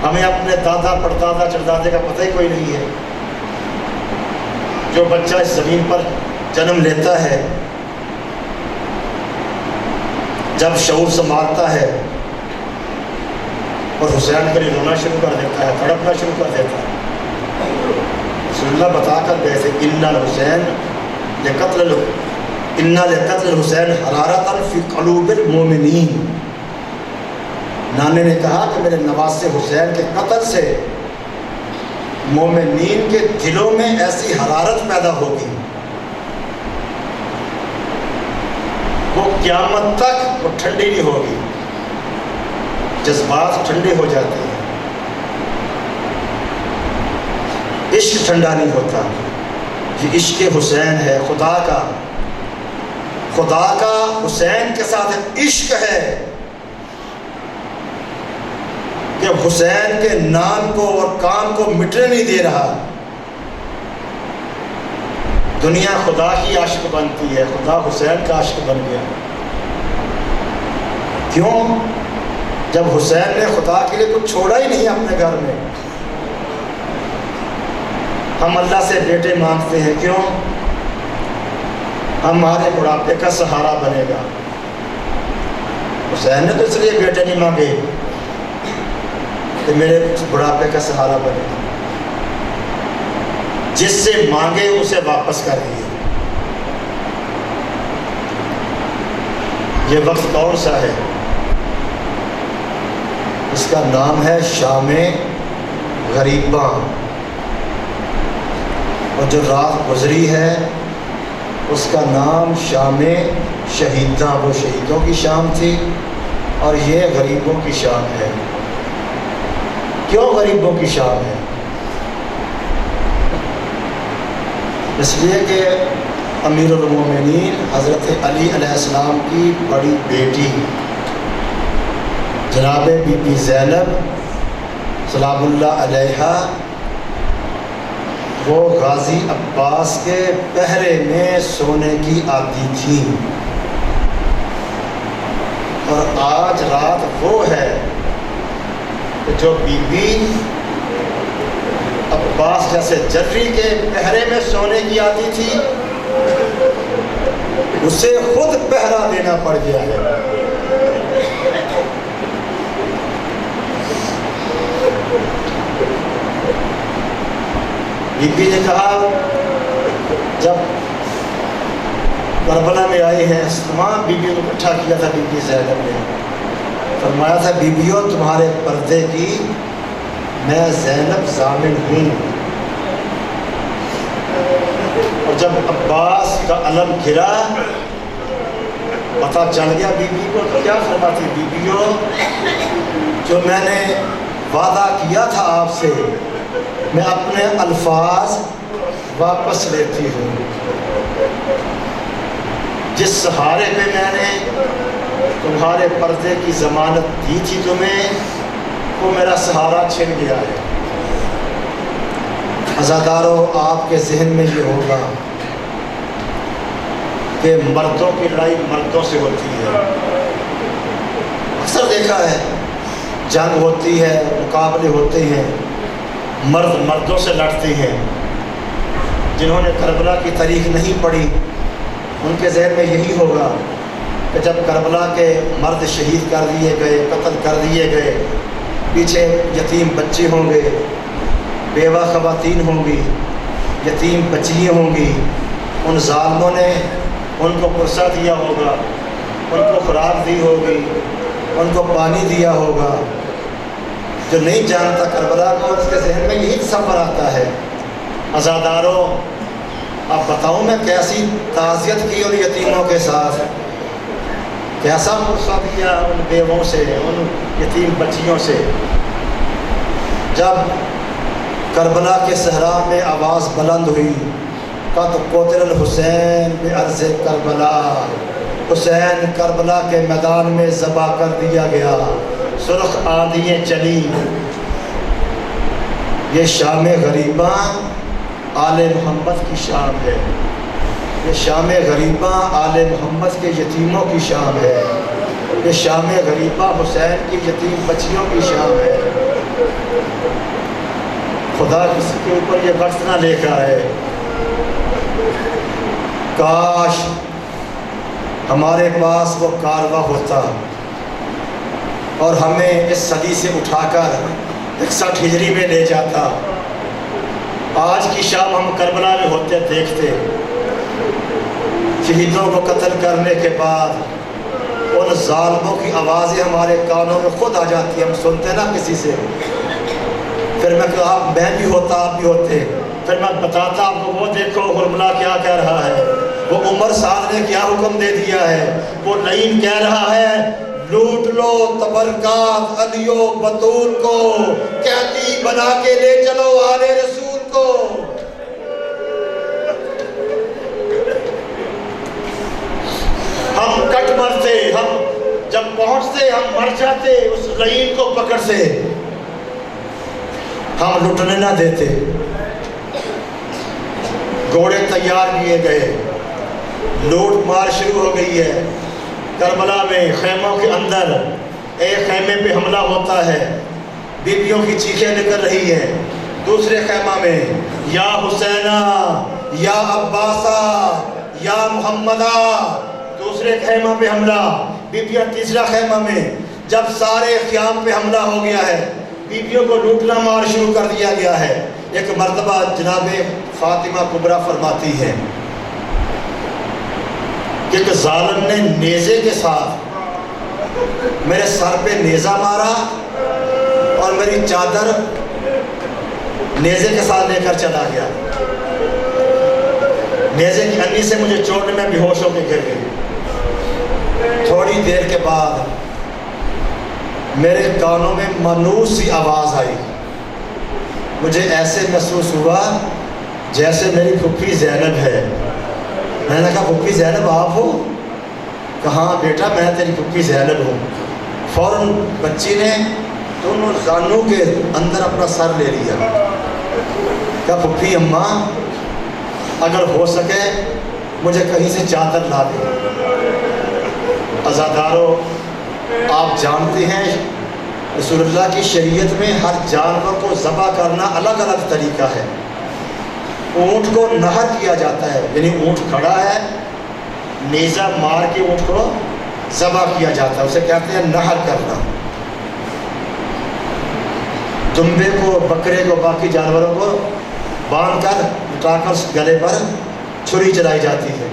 Speaker 3: ہمیں اپنے دادا پردادا چردادے کا پتہ ہی کوئی نہیں ہے. جو بچہ اس زمین پر جنم لیتا ہے جب شعور سنبھالتا ہے اور حسین کے لیے رونا شروع کر دیتا ہے، تڑپنا شروع کر دیتا ہے. رسول اللہ بتا کر گئے تھے اِنَّ الْحُسَيْنَ لِقَتْلِ الْحُسَيْنِ حَرَارَةً فِي قُلُوبِ الْمُؤْمِنِينَ. نانے نے کہا کہ میرے نواسے حسین کے قتل سے مومنین کے دلوں میں ایسی حرارت پیدا ہوگی وہ قیامت تک وہ ٹھنڈی نہیں ہوگی. جذبات ٹھنڈے ہو جاتے ہیں، عشق ٹھنڈا نہیں ہوتا. یہ عشق حسین ہے، خدا کا حسین کے ساتھ عشق ہے کہ حسین کے نام کو اور کام کو مٹنے نہیں دے رہا. دنیا خدا کی عاشق بنتی ہے، خدا حسین کا عاشق بن گیا. کیوں؟ جب حسین نے خدا کے لیے کچھ چھوڑا ہی نہیں اپنے گھر میں. ہم اللہ سے بیٹے مانگتے ہیں، کیوں؟ ہمارے بڑھاپے کا سہارا بنے گا. حسین نے تو اس لیے بیٹے نہیں مانگے کہ میرے بڑھاپے کا سہارا بنے گا. جس سے مانگے اسے واپس کر دیے. یہ وقت کون سا ہے؟ اس کا نام ہے شام غریباں، اور جو رات گزری ہے اس کا نام شام شہیداں، وہ شہیدوں کی شام تھی، اور یہ غریبوں کی شام ہے۔ کیوں غریبوں کی شام ہے؟ اس لیے کہ امیر المومنین حضرت علی علیہ السلام کی بڑی بیٹی جناب بی بی زینب سلام اللہ علیہا، وہ غازی عباس کے پہرے میں سونے کی عادی تھی، اور آج رات وہ ہے کہ جو بی بی عباس جیسے جری کے پہرے میں سونے کی عادی تھی، اسے خود پہرا دینا پڑ گیا ہے۔ بی بی نے کہا، جب کربلا میں آئے ہیں تمام بیویوں کو اکٹھا کیا تھا، بی بی زینب نے فرمایا تھا، بیویوں تمہارے پردے کی میں زینب ضامن ہوں، اور جب عباس کا علم گرا پتہ چل گیا بی بی کو، تو کیا فرماتی، بیویوں جو میں نے وعدہ کیا تھا آپ سے، میں اپنے الفاظ واپس لیتی ہوں، جس سہارے پہ میں نے تمہارے پردے کی ضمانت دی تھی تمہیں، وہ میرا سہارا چھن گیا ہے۔ عزادارو، آپ کے ذہن میں یہ ہوگا کہ مردوں کی لڑائی مردوں سے ہوتی ہے، اکثر دیکھا ہے جنگ ہوتی ہے، مقابلے ہوتے ہیں، مرد مردوں سے لڑتے ہیں۔ جنہوں نے کربلا کی تاریخ نہیں پڑھی ان کے ذہن میں یہی ہوگا کہ جب کربلا کے مرد شہید کر دیے گئے، قتل کر دیے گئے، پیچھے یتیم بچے ہوں گے، بیوہ خواتین ہوں گی، یتیم بچیاں ہوں گی، ان ظالموں نے ان کو پرسہ دیا ہوگا، ان کو خوراک دی ہوگی، ان کو پانی دیا ہوگا۔ جو نہیں جانتا کربلا کو، اس کے ذہن میں یہی تصور آتا ہے۔ عزادارو، اب بتاؤں میں کیسی تعزیت کی ان یتیموں کے ساتھ، کیسا پرسہ دیا ان بیووں سے، ان یتیم بچیوں سے۔ جب کربلا کے صحرا میں آواز بلند ہوئی، قد قتل الحسین بعرض کربلا، حسین کربلا کے میدان میں ذبح کر دیا گیا، سرخ آندھییں چلی۔ یہ شام غریباں آل محمد کی شام ہے، یہ شام غریباں آل محمد کے یتیموں کی شام ہے، یہ شام غریباں حسین کی یتیم بچیوں کی شام ہے۔ خدا کسی کے اوپر یہ وقت نہ لے کر آئے، کاش ہمارے پاس وہ کارواں ہوتا اور ہمیں اس صدی سے اٹھا کر 61 ہجری میں لے جاتا۔ آج کی شام ہم کربلا میں ہوتے دیکھتے، شہیدوں کو قتل کرنے کے بعد ان ظالموں کی آوازیں ہمارے کانوں میں خود آ جاتی، ہم سنتے نا کسی سے، پھر میں کہا میں بھی ہوتا، آپ بھی ہوتے، پھر میں بتاتا آپ کو، وہ دیکھو حرملہ کیا کہہ رہا ہے، وہ عمر سعد نے کیا حکم دے دیا ہے، وہ نعیم کہہ رہا ہے لوٹ لو تبرکات علی و بطول کو، قیدی بنا کے لے چلو آل رسول کو۔ ہم کٹ مرتے، ہم جب پہنچتے ہم مر جاتے اس لعین کو پکڑ سے، ہم لٹنے نہ دیتے۔ گھوڑے تیار کیے گئے، لوٹ مار شروع ہو گئی ہے۔ کربلا میں خیموں کے اندر ایک خیمے پہ حملہ ہوتا ہے، بیویوں کی چیخیں نکل رہی ہیں، دوسرے خیمہ میں یا حسینہ یا عباسہ یا محمدہ، دوسرے خیمہ پہ حملہ، بیویاں تیسرا خیمہ میں۔ جب سارے خیام پہ حملہ ہو گیا ہے، بیویوں کو لوٹنا مار شروع کر دیا گیا ہے، ایک مرتبہ جناب فاطمہ کبریٰ فرماتی ہے کہ ایک ظالم نے نیزے کے ساتھ میرے سر پہ نیزہ مارا اور میری چادر نیزے کے ساتھ لے کر چلا گیا. نیزے کی انگلی سے مجھے چوٹ میں بے ہوش ہو کے گر گئی. تھوڑی دیر کے بعد میرے کانوں میں مانوس سی آواز آئی. مجھے ایسے محسوس ہوا جیسے میری پھوپھی زینب ہے. میں نے کہا پھوپھی زینب آپ ہو؟ کہاں بیٹا میں تیری پھوپھی زینب ہوں. فوراً بچی نے دونوں زانوں کے اندر اپنا سر لے لیا. کہا پھوپھی اماں اگر ہو سکے مجھے کہیں سے چادر لا دے. عزادارو آپ جانتے ہیں رسول اللہ کی شریعت میں ہر جانور کو ذبح کرنا الگ الگ طریقہ ہے. اونٹ کو نہر کیا جاتا ہے، یعنی اونٹ کھڑا ہے، نیزہ مار کے اونٹ کو ذبح کیا جاتا ہے، اسے کہتے ہیں نہر کرنا. دمبے کو، بکرے کو، باقی جانوروں کو باندھ کر لٹا کر گلے پر چھری چلائی جاتی ہے.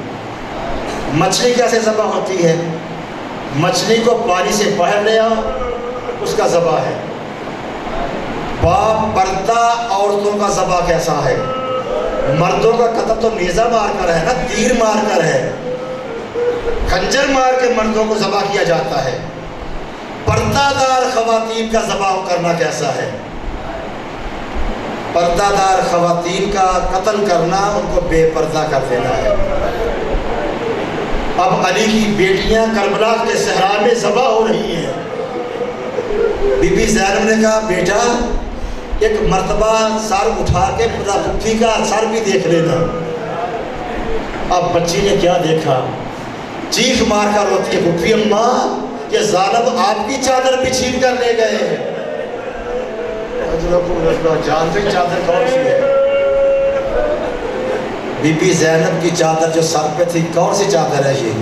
Speaker 3: مچھلی کیسے ذبح ہوتی ہے؟ مچھلی کو پانی سے باہر لے آؤ، اس کا ذبح ہے. باپ پردہ عورتوں کا ذبح کیسا ہے؟ مردوں کا قتل تو نیزہ مار کر ہے نا، تیر مار کر ہے، خنجر مار کے مردوں کو ذبح کیا جاتا ہے. پردہ دار خواتین کا ذبح کرنا کیسا ہے؟ پردہ دار خواتین کا قتل کرنا، ان کو بے پردہ کر دینا ہے. اب علی کی بیٹیاں کربلا کے صحرا میں ذبح ہو رہی ہیں. بی بی زینب نے کہا بیٹا ایک مرتبہ سر اٹھا کے پورا پھوپھی کا سر بھی دیکھ لینا. اب بچی نے کیا دیکھا، چیخ مار کر روتی ہے پھوپھی اماں یہ ظالم آپ کی چادر بھی چھین کر لے گئے ہیں. جانتے چادر کون سی ہے؟ بی بی زینب کی چادر جو سر پہ تھی، کون سی چادر ہے یہ؟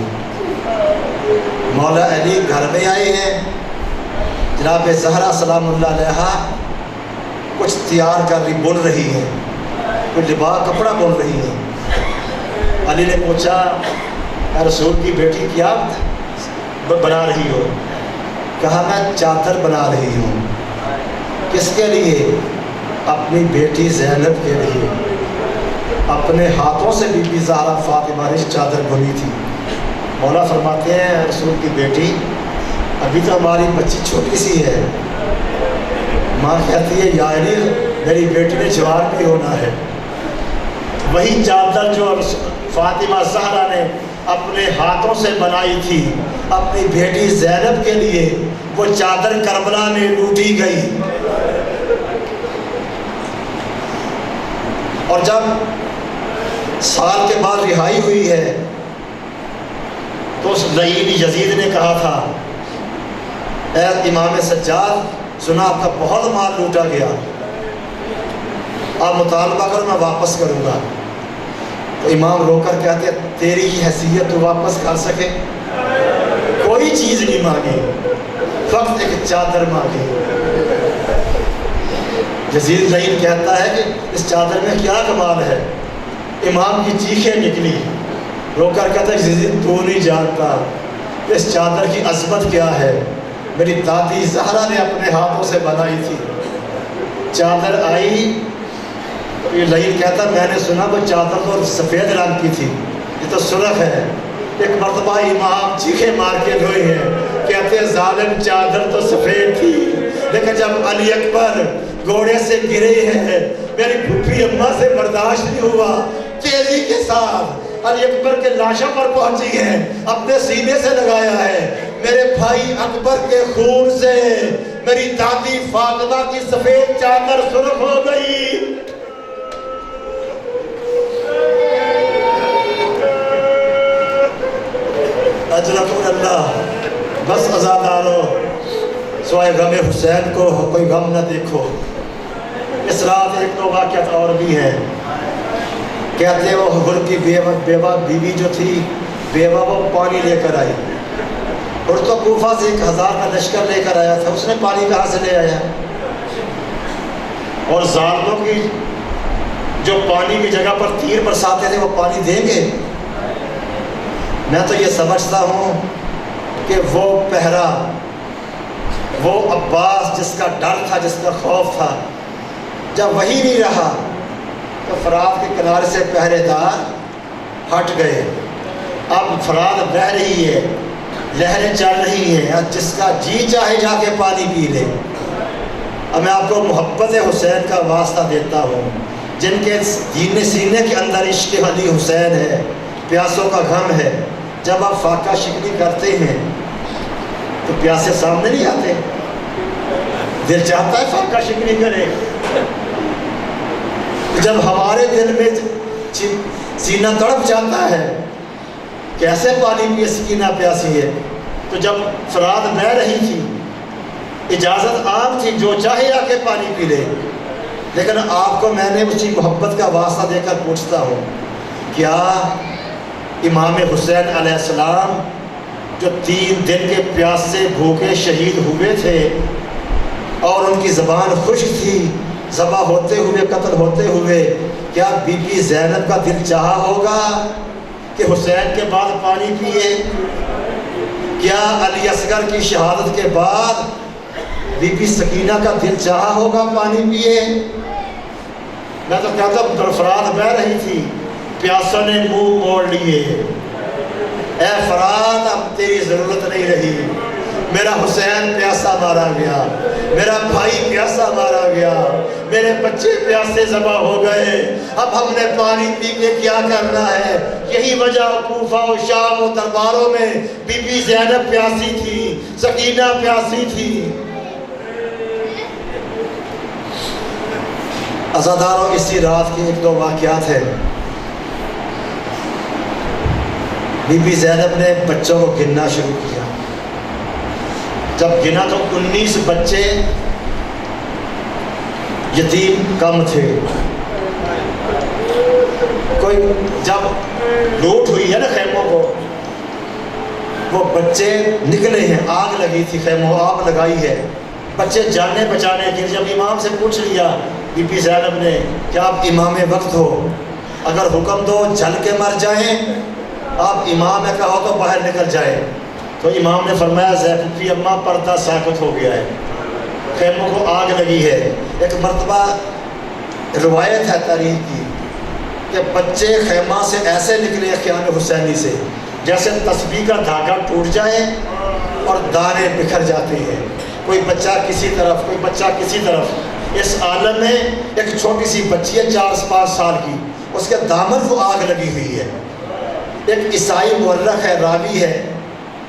Speaker 3: مولا علی گھر میں آئے ہیں، جناب زہرا سلام اللہ علیہا کچھ تیار کر رہی، بن رہی ہے، کوئی لباس کپڑا بن رہی ہے. علی نے پوچھا اے رسول کی بیٹی کیا بنا رہی ہو؟ کہا میں چادر بنا رہی ہوں. کس کے لیے؟ اپنی بیٹی زینب کے لیے. اپنے ہاتھوں سے بی بی زہرا فاطمہ نے چادر بنی تھی. مولا فرماتے ہیں رسول کی بیٹی ابھی تو ہماری بچی چھوٹی سی ہے. ماں کہتی ہے یا علی میری بیٹی نے جوان بھی ہونا ہے. وہی چادر جو فاطمہ زہرا نے اپنے ہاتھوں سے بنائی تھی اپنی بیٹی زینب کے لیے، وہ چادر کربلا میں لوٹی گئی. اور جب سال کے بعد رہائی ہوئی ہے تو اس لعین یزید نے کہا تھا اے امام سجاد سنا آپ کا بہت مال لوٹا گیا، آپ مطالبہ کرو میں واپس کروں گا. تو امام رو کر کہتے ہیں تیری ہی حیثیت تو واپس کر سکے، کوئی چیز نہیں مانگی، فقط ایک چادر مانگی. یزید لعین کہتا ہے کہ اس چادر میں کیا کمال ہے؟ امام کی چیخیں نکلی، رو کر کہتا ہے یزید تو نہیں جانتا اس چادر کی عظمت کیا ہے، میری دادی زہرا نے اپنے ہاتھوں سے بنائی تھی. چادر آئی، یہ لعین کہتا میں نے سنا وہ چادر تو سفید رنگ کی تھی، یہ تو سرخ ہے. ایک مرتبہ امام چیخیں مار کے روئے ہیں، کہتے ہیں ظالم چادر تو سفید تھی لیکن جب علی اکبر گھوڑے سے گرے ہیں میری پھوپھی اماں سے برداشت نہیں ہوا، تیزی کے ساتھ علی اکبر کے لاشوں پر پہنچی ہے، اپنے سینے سے لگایا ہے. میرے بھائی اکبر کے خون سے میری دادی فاطمہ کی سفید چادر سرخ ہو گئی. اجرکم اللہ. بس عزادارو سوائے غم حسین کو کوئی غم نہ دیکھو. اس رات ایک دو واقعات اور بھی ہے. کہتے ہیں وہ حبر کی بیوہ بیوی جو تھی بیوہ وہ پانی لے کر آئی، اور تو کوفہ سے 1000 کا لشکر لے کر آیا تھا، اس نے پانی کہاں سے لے آیا؟ اور ظالموں کی جو پانی کی جگہ پر تیر برساتے تھے وہ پانی دیں گے؟ میں تو یہ سمجھتا ہوں کہ وہ پہرا، وہ عباس جس کا ڈر تھا، جس کا خوف تھا، جب وہی نہیں رہا تو فرات کے کنارے سے پہرے دار ہٹ گئے۔ اب فرات بہہ رہی ہے، لہریں چل رہی ہیں، اب جس کا جی چاہے جا کے پانی پی لے۔ اب میں آپ کو محبت حسین کا واسطہ دیتا ہوں، جن کے سینے کے اندر عشق علی حسین ہے، پیاسوں کا غم ہے، جب آپ فاقہ شکنی کرتے ہیں تو پیاسے سامنے نہیں آتے، دل چاہتا ہے فاقہ شکنی کرے۔ جب ہمارے دل میں سینہ تڑپ جاتا ہے کیسے پانی پیے، سکینہ پیاسی ہے، تو جب فرات بہہ رہی تھی اجازت عام تھی، جو چاہے آ کے پانی پی لے، لیکن آپ کو میں نے اسی محبت کا واسطہ دے کر پوچھتا ہوں، کیا امام حسین علیہ السلام جو 3 دن کے پیاس سے بھوکے شہید ہوئے تھے اور ان کی زبان خشک تھی ذبح ہوتے ہوئے، قتل ہوتے ہوئے، کیا بی بی زینب کا دل چاہا ہوگا کہ حسین کے بعد پانی پیے؟ کیا علی اصغر کی شہادت کے بعد بی بی سکینہ کا دل چاہا ہوگا پانی پیے؟ میں تو کہتا ہوں فرات بہہ رہی تھی، پیاسوں نے منہ موڑ لیے، اے فرات اب تیری ضرورت نہیں رہی، میرا حسین پیاسا مارا گیا، میرا بھائی پیاسا مارا گیا، میرے بچے پیاسے ذبح ہو گئے، اب ہم نے پانی پی کے کیا کرنا ہے؟ یہی وجہ کوفہ و شام و درباروں میں بی بی زینب پیاسی تھی، سکینہ پیاسی تھی۔ عزاداروں، اسی رات کے 1-2 واقعات ہیں۔ بی بی زینب نے بچوں کو گننا شروع کیا، جب گنا تو 19 بچے یتیم کم تھے۔ کوئی جب لوٹ ہوئی ہے نا خیموں کو، وہ بچے نکلے ہیں، آگ لگی تھی خیموں، آگ لگائی ہے، بچے جانے بچانے کے، جب امام سے پوچھ لیا بی بی زینب نے کہ آپ امام وقت ہو، اگر حکم دو جل کے مر جائیں، آپ امام نے کہا تو باہر نکل جائیں، تو امام نے فرمایا زینب کی اماں پردہ ساکت ہو گیا ہے، خیموں کو آگ لگی ہے۔ ایک مرتبہ روایت ہے تاریخ کی کہ بچے خیمہ سے ایسے نکلے خیام حسینی سے جیسے تسبیح کا دھاگا ٹوٹ جائے اور دانے بکھر جاتے ہیں، کوئی بچہ کسی طرف، کوئی بچہ کسی طرف۔ اس عالم میں ایک چھوٹی سی بچی ہے 4-5 سال کی، اس کے دامن کو آگ لگی ہوئی ہے۔ ایک عیسائی مورخ ہے، راوی ہے،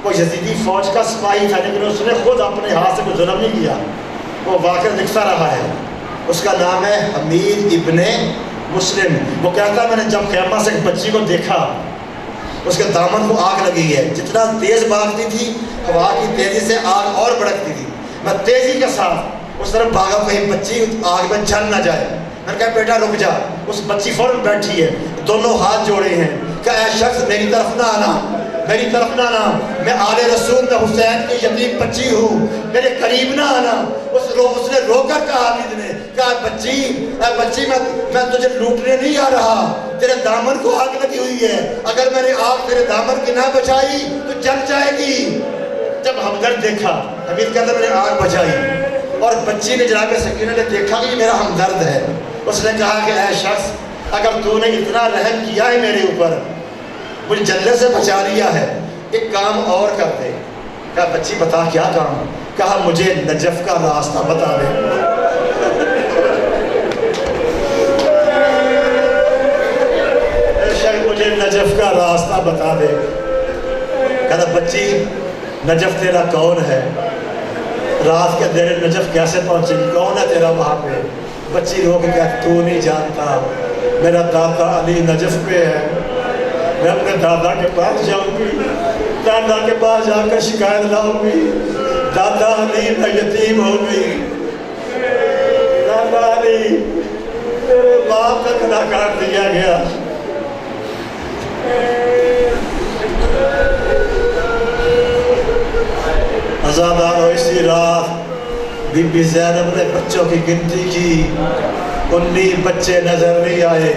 Speaker 3: وہ یزیدی فوج کا سپاہی تھا، لیکن اس نے خود اپنے ہاتھ سے کوئی ظلم نہیں کیا، وہ واقعہ لکھتا رہا ہے، اس کا نام ہے حمید ابن مسلم۔ وہ کہتا ہے میں نے جب خیمہ سے ایک بچی کو دیکھا، اس کے دامن کو آگ لگی ہے، جتنا تیز بھاگتی تھی ہوا کی تیزی سے آگ اور بڑھتی تھی، میں تیزی کے ساتھ اس طرف بھاگا کہیں بچی آگ میں جل نہ جائے۔ میں نے کہا بیٹا رک جا، اس بچی فوراً بیٹھی ہے، دونوں ہاتھ جوڑے ہیں کہ اے شخص میری طرف نہ آنا، میری طرف نہ آنا، میں آل رسول میں حسین کی یتیم بچی ہوں، میرے قریب نہ آنا۔ اس نے رو کر کہا، عابد نے کہا بچی میں تجھے لوٹنے نہیں آ رہا، تیرے دامن کو آگ لگی ہوئی ہے، اگر میں نے آگ تیرے دامن کی نہ بچائی تو جل جائے گی۔ جب ہمدرد دیکھا، حمید کہتا میں نے آگ بچائی، اور بچی نے جناب سکینہ نے دیکھا کہ یہ میرا ہمدرد ہے، اس نے کہا کہ اے شخص اگر تو نے اتنا رحم کیا ہے میرے اوپر، مجھے جلنے سے بچا لیا ہے، ایک کام اور کر دے۔ کہا بچی بتا کیا کام؟ کہا مجھے نجف کا راستہ بتا دے۔ مجھے نجف کا راستہ بتا دے۔ کہا بچی نجف تیرا کون ہے؟ رات کے دیر نجف کیسے پہنچے گی؟ کون ہے تیرا وہاں پہ؟ بچی رو کے کہا تو نہیں جانتا، میرا دادا علی نجف پہ ہے، میں اپنے دادا کے پاس جاؤں گی، دادا کے پاس جا کر شکایت لاؤں گی، دادا علی میں یتیم ہو گئی، دادا علی میرے باپ کا گلا کاٹ دیا گیا۔ عزاداروں، اسی رات بی بی زینب نے بچوں کی گنتی کی، 19 بچے نظر نہیں آئے،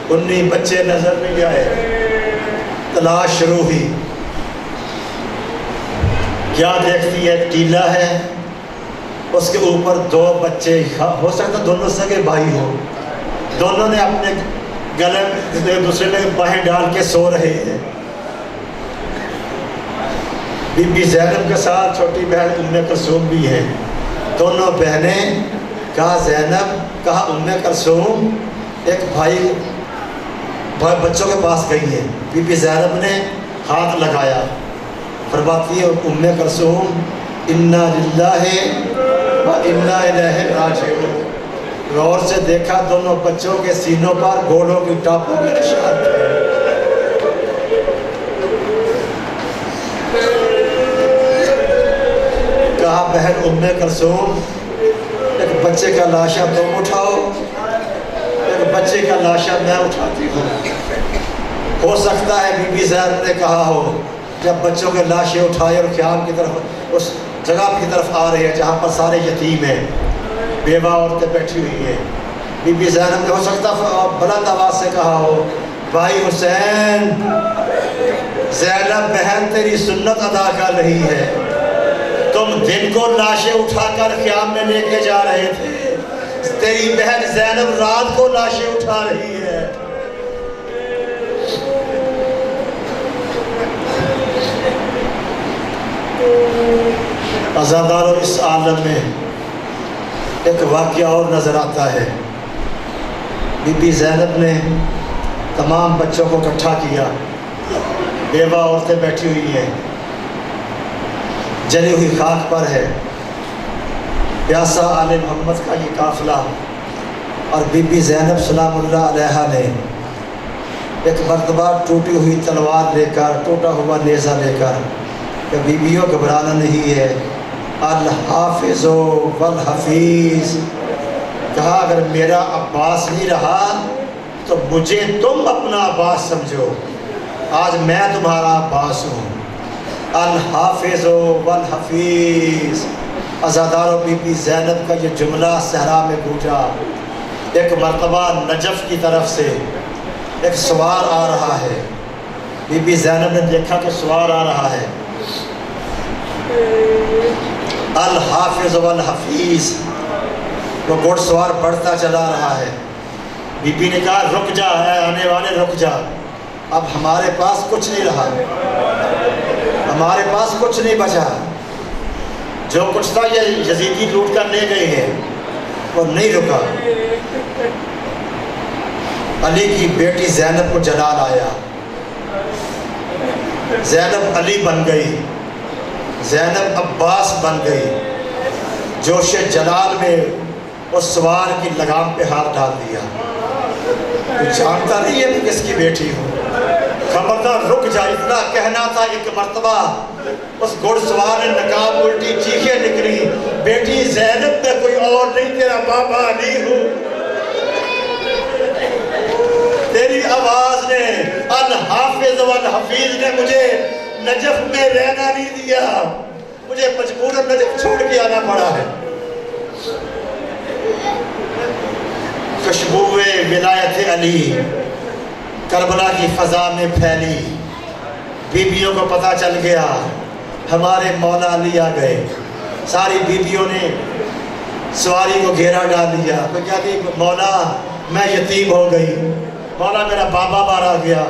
Speaker 3: 19 بچے نظر نہیں آئے۔ تلاش شروع ہوئی. کیا دیکھتی ہے؟ ایک ٹیلا ہے, اس کے اوپر 2 بچے, ہو سکتا دونوں سگے بھائی ہو, دونوں نے اپنے گلے ایک دوسرے میں باہیں ڈال کے سو رہے ہیں. بی بی زینب کے ساتھ چھوٹی بہن ام کلثوم بھی ہے. دونوں بہنیں, کہا زینب, کہا ام کلثوم, ایک بھائی بچوں کے پاس گئی ہے. بی بی زینب نے ہاتھ لگایا, فرماتی ہے ام کلثوم, انا للہ و انا الیہ راجعون. غور سے دیکھا, دونوں بچوں کے سینوں پر گھوڑوں کی ٹاپوں کے نشان تھے. کہا بہن ام کلثوم, ایک بچے کا لاشا تم اٹھاؤ, ایک بچے کا لاشا میں اٹھاتی ہوں. ہو سکتا ہے بی بی زینب نے کہا ہو, جب بچوں کے لاشیں اٹھائے اور خیام کی طرف, اس جگہ کی طرف آ رہے ہیں جہاں پر سارے یتیم ہیں, بیوہ عورتیں بیٹھی ہوئی ہیں, بی بی زینب نے ہو سکتا بلند آواز سے کہا ہو, بھائی حسین, زینب بہن تیری سنت ادا کر رہی ہے. تم دن کو لاشیں اٹھا کر خیام میں لے کے جا رہے تھے, تیری بہن زینب رات کو لاشیں اٹھا رہی ہے. عزاداروں, اس عالم میں ایک واقعہ اور نظر آتا ہے. بی بی زینب نے تمام بچوں کو اکٹھا کیا, بیوہ عورتیں بیٹھی ہوئی ہیں, جلی ہوئی خاک پر ہے. پیاسا آل محمد کا یہ قافلہ, اور بی بی زینب سلام اللہ علیہا نے ایک مرتبہ ٹوٹی ہوئی تلوار لے کر, ٹوٹا ہوا نیزہ لے کر, کہ بیویوں گھبرانا نہیں ہے, الحافظ والحفیظ. کہا اگر میرا عباس نہیں رہا تو مجھے تم اپنا عباس سمجھو, آج میں تمہارا عباس ہوں. الحافظ والحفیظ. عزاداروں, بی بی زینب کا یہ جملہ صحرا میں گونجا. ایک مرتبہ نجف کی طرف سے ایک سوار آ رہا ہے. بی بی زینب نے دیکھا کہ سوار آ رہا ہے. الحافظ والحفیظ, وہ گھوڑ سوار بڑھتا چلا رہا ہے. بی بی نے کہا رک جا, ہے آنے والے رک جا, اب ہمارے پاس کچھ نہیں رہا, ہمارے پاس کچھ نہیں بچا. جو کچھ تھا یہ یزیدی لوٹ کر لے گئے ہیں. وہ نہیں رکا. علی کی بیٹی زینب کو جلال آیا, زینب علی بن گئی, زینب عباس بن گئی. جوش جلال میں اس سوار کی لگام پہ ہاتھ ڈال دیا. تو جانتا نہیں ہے کہ کس کی بیٹی ہوں. خبردار رک جا, اتنا کہنا تھا. ایک مرتبہ اس گھوڑ سوار نے نقاب الٹی, چیخیں نکلی, بیٹی زینب میں کوئی اور نہیں, تیرا بابا علی ہوں. تیری آواز نے, الحافظ والحفیظ نے مجھے نجف میں رہنا نہیں دیا, مجھے مجبوراً نجف چھوڑ کے آنا پڑا ہے. خوشبو ولایت علی کربلا کی فضا میں پھیلی. بیویوں کو پتہ چل گیا ہمارے مولا علی آ گئے. ساری بیویوں نے سواری کو گھیرا ڈال دیا. کوئی کہتی مولا میں یتیم ہو گئی, مولا میرا بابا مارا گیا.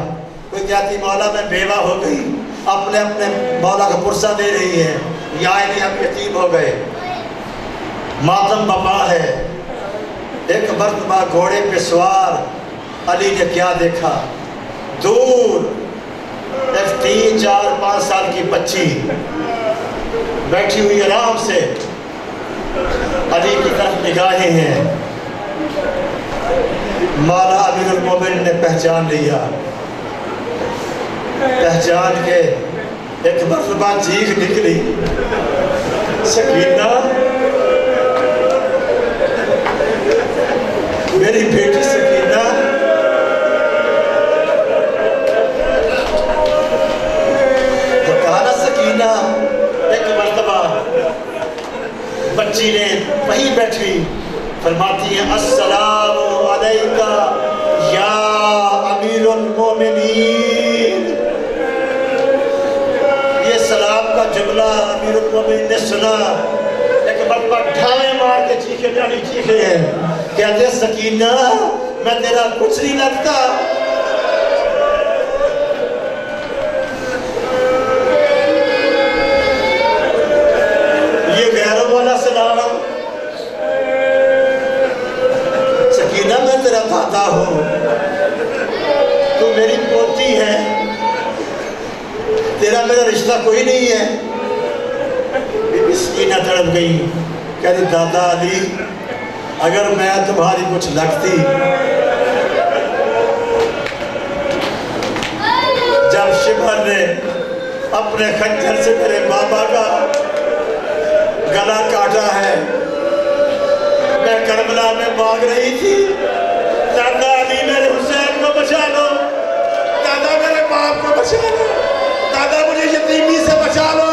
Speaker 3: کوئی کہتی مولا میں بیوہ ہو گئی. اپنے اپنے مولا کا پرسہ دے رہی ہے, یا علی ہم یتیم ہو گئے. ماتم بپا ہے. ایک مرتبہ گھوڑے پہ سوار علی نے کیا دیکھا, دور ایک 3, 4, 5 سال کی بچی بیٹھی ہوئی آرام سے, علی کی طرف نگاہیں ہیں. مولا امیر المومن نے پہچان لیا. پہچان کے ایک مرتبہ چیخ نکلی, سکینہ میری بیٹی سکینہ. تو کہا نا سکینہ. ایک مرتبہ بچی نے وہیں بیٹھی فرماتی ہے السلام علیکہ یا امیر المومنین. مرتبہ جملہ امیر المومنین نے سنا، ایک مرتبہ ڈھاوے مار کے چیخے ڈالی چیخے ہیں، کہتے سکینہ میں تیرا کچھ نہیں لگتا۔ یہ غیروں والا سلام، سکینہ میں تیرا دادا ہوں، تو میری پوتی ہے، تیرا میرا رشتہ کوئی نہیں ہے۔ بی بی سکینہ تڑپ گئی، کہتی دادا علی اگر میں تمہاری کچھ لگتی، جب شمر نے اپنے خنجر سے میرے بابا کا گلا کاٹا ہے، میں کربلا میں مانگ رہی تھی دادا علی میرے حسین کو بچا لو، دادا میرے باپ کو بچا لو، دادا مجھے یتیمی سے بچا لو۔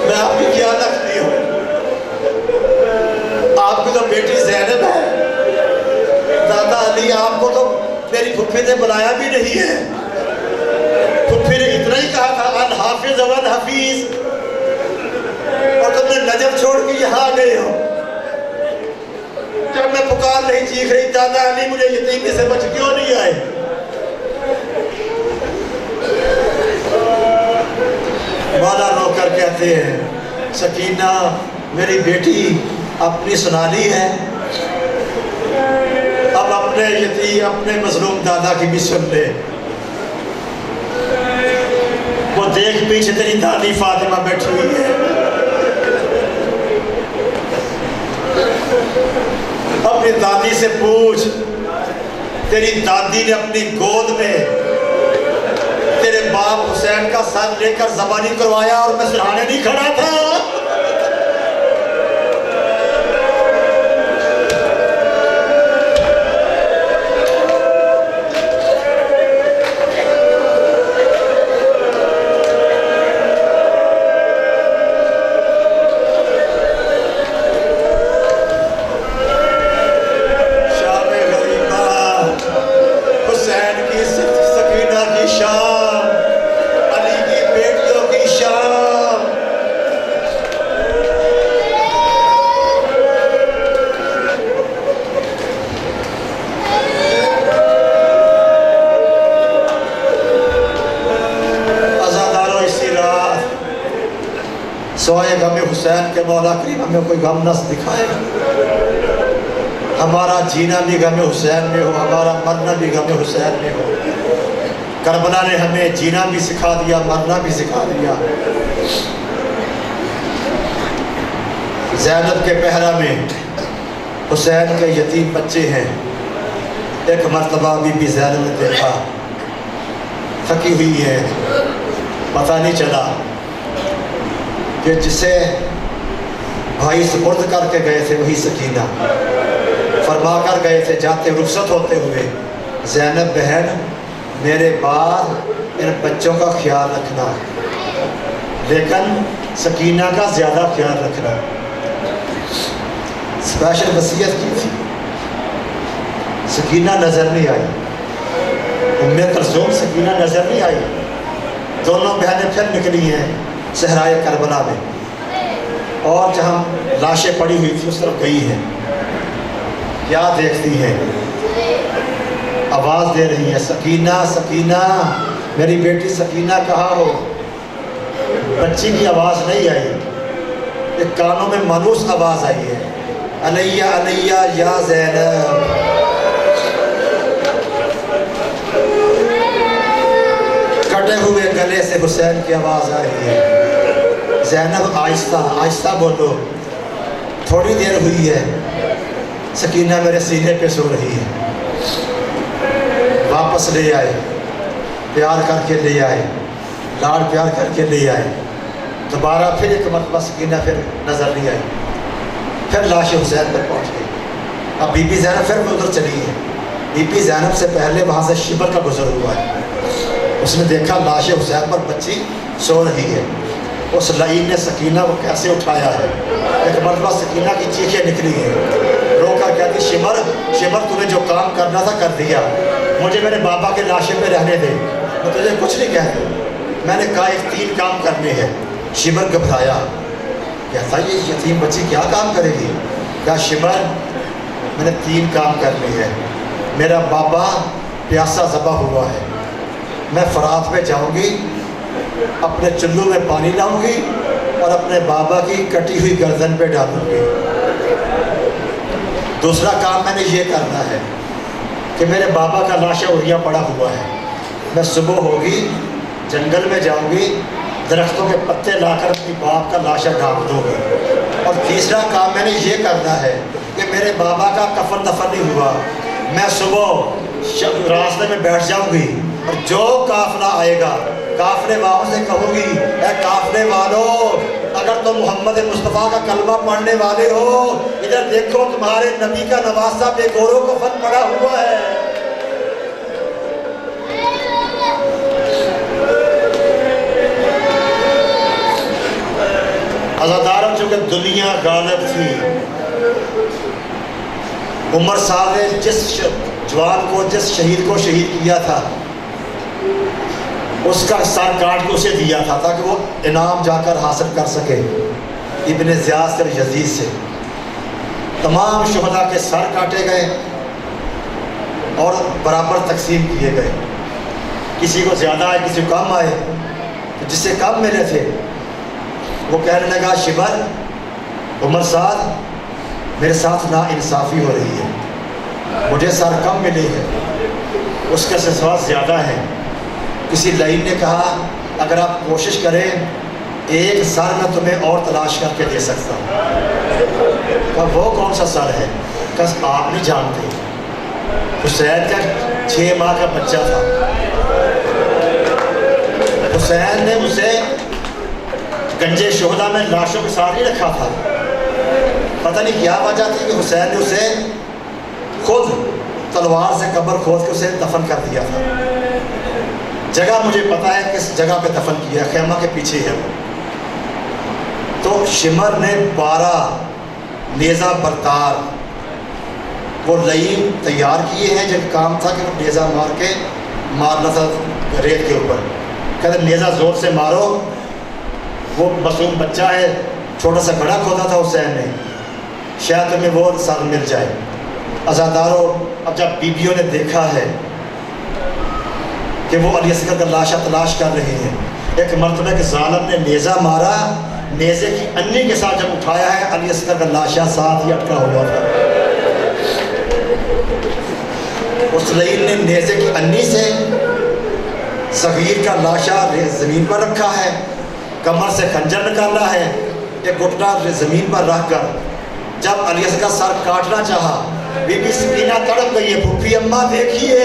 Speaker 3: میں آپ کی کیا لگتی ہوں؟ آپ کی تو بیٹی زینب ہے، دادا علی آپ کو تو میری پھپھی نے بلایا بھی نہیں ہے، پھپھی نے اتنا ہی کہا تھا الحافظ والحفیظ، اور تم نے نجف چھوڑ کے یہاں آ گئے ہو۔ جب میں پکار رہی چیخ رہی دادا علی مجھے یتیمی سے بچ کیوں نہیں آئے؟ مولا رو کر کہتے ہیں سکینہ میری بیٹی اپنی سنا لی ہے، اب اپنے یتیم اپنے مظلوم دادا کی بھی سن لے۔ وہ دیکھ پیچھے تیری دادی فاطمہ بیٹھی ہوئی ہے، اپنی دادی سے پوچھ، تیری دادی نے اپنی گود میں تیرے باپ حسین کا سر لے کر زبانی کروایا اور میں سرہانے نہیں کھڑا تھا؟ سوائے غم حسین کے مولا کریم ہمیں کوئی غم نہ دکھائے، ہمارا جینا بھی غم حسین میں ہو، ہمارا مرنا بھی غم حسین میں ہو۔ کربلا نے ہمیں جینا بھی سکھا دیا، مرنا بھی سکھا دیا۔ زینب کے پہرا میں حسین کے یتیم بچے ہیں، ایک مرتبہ بی بی زینب نے دیکھا تھکی ہوئی ہے، پتہ نہیں چلا کہ جسے بھائی سپرد کر کے گئے تھے وہی سکینہ، فرما کر گئے تھے جاتے رخصت ہوتے ہوئے زینب بہن میرے بعد ان بچوں کا خیال رکھنا، لیکن سکینہ کا زیادہ خیال رکھنا۔ اسپیشل وصیت کی تھی، سکینہ نظر نہیں آئی، ام کلثوم سکینہ نظر نہیں آئی۔ دونوں بہنیں پھر نکلی ہیں صحرائے کربلا میں، اور جہاں لاشیں پڑی ہوئی تھی اس طرف گئی ہیں، کیا دیکھتی ہیں؟ آواز دے رہی ہے سکینہ سکینہ، میری بیٹی سکینہ کہاں ہو؟ بچی کی آواز نہیں آئی، ایک کانوں میں مانوس آواز آئی ہے، علیہ علیہ یا زینب۔ کٹے ہوئے گلے سے حسین کی آواز آ رہی ہے، زینب آہستہ آہستہ بولو، تھوڑی دیر ہوئی ہے سکینہ میرے سینے پہ سو رہی ہے۔ واپس لے آئے، پیار کر کے لے آئے، لاڑ پیار کر کے لے آئے۔ دوبارہ پھر ایک مرتبہ سکینہ پھر نظر نہیں آئی، پھر لاش حسین پر پہنچ گئی۔ اب بی بی زینب پھر ادھر چلی ہے، بی بی زینب سے پہلے وہاں سے شبر کا گزر ہوا ہے، اس نے دیکھا لاش حسین پر بچی سو رہی ہے۔ اس لعین نے سکینہ کو کیسے اٹھایا ہے، ایک مرتبہ سکینہ کی چیخیں نکلی ہیں، رو کر کہتی شمر شمر تمہیں جو کام کرنا تھا کر دیا، مجھے میرے بابا کے لاشے پہ رہنے دے، میں تجھے کچھ نہیں کہتا۔ میں نے کہا ایک 3 کام کرنے ہیں۔ شمر گھبرایا، کہتا یہ یتیم بچی کیا کام کرے گی؟ کہا شمر میں نے 3 کام کرنے ہیں۔ میرا بابا پیاسا ذبح ہوا ہے، میں فرات پہ جاؤں گی، اپنے چلو میں پانی لاؤں گی اور اپنے بابا کی کٹی ہوئی گردن پہ ڈالوں گی۔ دوسرا کام میں نے یہ کرنا ہے کہ میرے بابا کا لاشا اڑیا پڑا ہوا ہے، میں صبح ہوگی جنگل میں جاؤں گی، درختوں کے پتے لا کر اپنی باپ کا لاشا ڈھانپ دوں گی۔ اور تیسرا کام میں نے یہ کرنا ہے کہ میرے بابا کا کفن دفن نہیں ہوا، میں صبح راستے میں بیٹھ جاؤں گی اور جو قافلہ آئے گا قافلے والوں سے کہوں گی اے قافلے والوں، اگر تم محمد مصطفیٰ کا کلمہ پڑھنے والے ہو ادھر دیکھو تمہارے نبی کا نواسہ بے گورو کفن پڑا ہوا ہے۔ عزاداروں چونکہ دنیا غالب تھی، عمر صاحب نے جس جوان کو جس شہید کو شہید کیا تھا اس کا سر کاٹ کے اسے دیا تھا تاکہ وہ انعام جا کر حاصل کر سکے ابن زیاد سے یزید سے۔ تمام شہداء کے سر کاٹے گئے اور برابر تقسیم کیے گئے، کسی کو زیادہ آئے کسی کو کم آئے، جس سے کم ملے تھے وہ کہنے لگا شمر عمر صاحب میرے ساتھ نا انصافی ہو رہی ہے، مجھے سر کم ملے ہیں، اس کا سواد زیادہ ہے۔ کسی لائن نے کہا اگر آپ کوشش کریں ایک سر میں تمہیں اور تلاش کر کے دے سکتا ہوں۔ کہا وہ کون سا سر ہے؟ کہا آپ نہیں جانتے، حسین کا 6 ماہ کا بچہ تھا، حسین نے اسے گنجے شہداء میں لاشوں کے ساتھ نہیں رکھا تھا، پتہ نہیں کیا وجہ تھی کہ حسین نے اسے خود تلوار سے قبر کھود کے اسے دفن کر دیا تھا۔ جگہ مجھے پتہ ہے کس جگہ پہ دفن کیا، خیمہ کے پیچھے ہے وہ۔ تو شمر نے 12 نیزہ بردار وہ لئیم تیار کیے ہیں، جن کام تھا کہ وہ نیزہ مار کے مارنا تھا ریت کے اوپر۔ کہتے نیزہ زور سے مارو، وہ معصوم بچہ ہے، چھوٹا سا گڑھا کھودا تھا حسین نے، شاید تمہیں وہ سر مل جائے۔ عزاداروں اب جب بیویوں نے دیکھا ہے کہ وہ علی اصغر کا لاشا تلاش کر رہے ہیں، ایک مرتبہ کے ظالم نے نیزہ مارا، نیزے کی انی کے ساتھ جب اٹھایا ہے علی اصغر کا لاشا ساتھ ہی اٹکا ہوا تھا۔ اس لعین نے نیزے کی انی سے صغیر کا لاشا زمین پر رکھا ہے، کمر سے خنجر نکالا ہے، ایک گھٹنا زمین پر رکھ کر جب علی اصغر کا سر کاٹنا چاہا، بی بی سکینہ تڑپ گئی ہے، پھوپھی اماں دیکھیے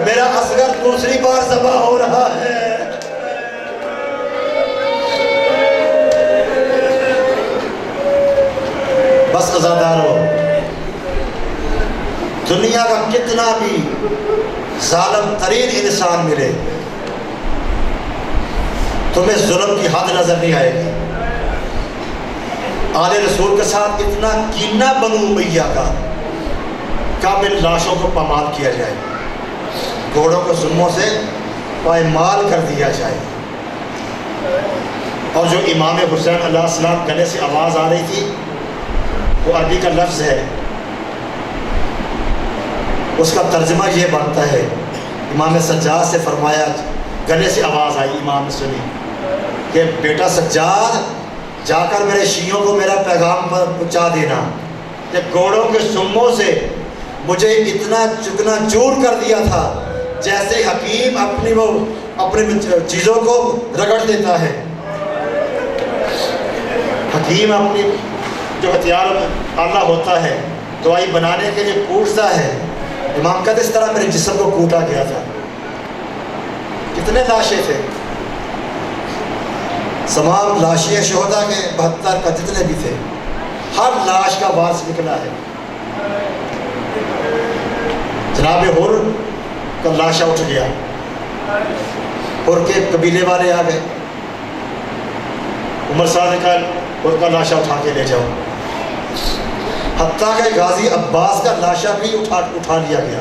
Speaker 3: میرا اصغر دوسری بار ذبح ہو رہا ہے۔ بس عزادارو، دنیا کا کتنا بھی ظالم ترین انسان ملے تمہیں ظلم کی حد نظر نہیں آئے گی۔ آل رسول کے ساتھ اتنا کینہ بنو امیہ کا کامل لاشوں کو پامال کیا جائے، گھوڑوں کو سموں سے پائمال کر دیا جائے، اور جو امام حسین علیہ السلام گلے سے آواز آ رہی تھی وہ عربی کا لفظ ہے، اس کا ترجمہ یہ بنتا ہے، امام سجاد سے فرمایا گلے سے آواز آئی، امام نے سنی کہ بیٹا سجاد جا کر میرے شیعوں کو میرا پیغام پہنچا دینا کہ گھوڑوں کے سموں سے مجھے اتنا چکنا چور کر دیا تھا جیسے حکیم اپنی چیزوں کو رگڑ دیتا ہے۔ حکیم اپنی جو ہتھیار آلہ ہوتا ہے دوائی بنانے کے لیے کوٹتا ہے، امام کہتے اس طرح میرے جسم کو کوٹا گیا تھا۔ کتنے لاشیں تھے؟ تمام لاشیں شہداء کے 72 کا جتنے بھی تھے، ہر لاش کا وارث نکلا ہے۔ جناب حر کا لاشا اٹھ گیا، حر کے قبیلے والے آ گئے، عمر صاحب نے کہا حر کا لاشا اٹھا کے لے جاؤ، حتیٰ کہ غازی عباس کا لاشا بھی اٹھا لیا گیا۔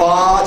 Speaker 3: 5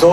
Speaker 3: 2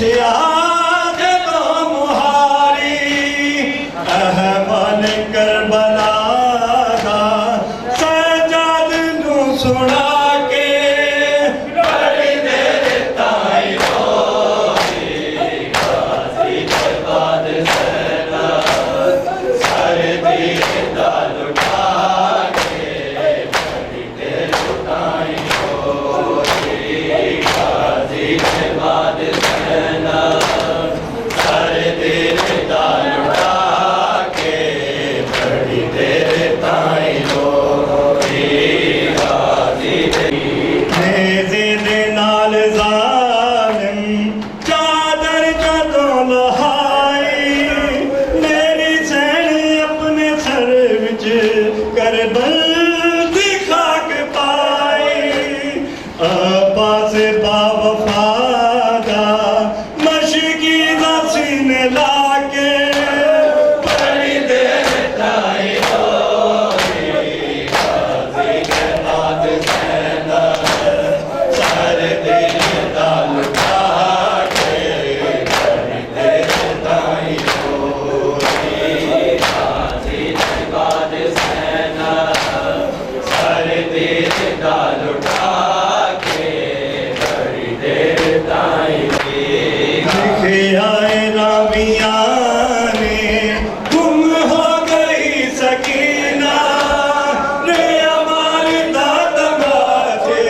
Speaker 1: پوچھیا جدوں مہاری احوال کربلا دا سجاد نو سنا کے بڑی دیر تائیں روئی غازی دے بعد سینا سر دی دا لٹا کے بڑی دیر تائیں روئی غازی دے بعد سینا سر دی دا لٹا کے بڑی دیر تائیں روئی غازی دے نیزے دے نال ظالم چادر جدوں لہائی میری سینی اپنے سر وچ کربل دی خاک پائی عباس با وفا دا مشکی دا سینے لا کے بڑی دیر تائیں روئی غازی دے بعد سینا سر دل دا لٹا کے بڑی دیر تائیں روئی غازی دے بعد سینا سر دل دا لٹا کے بڑی دیر تائیں لکھے آئے راویاں نے گم ہو گئی سکینہ رے امال دا دماغے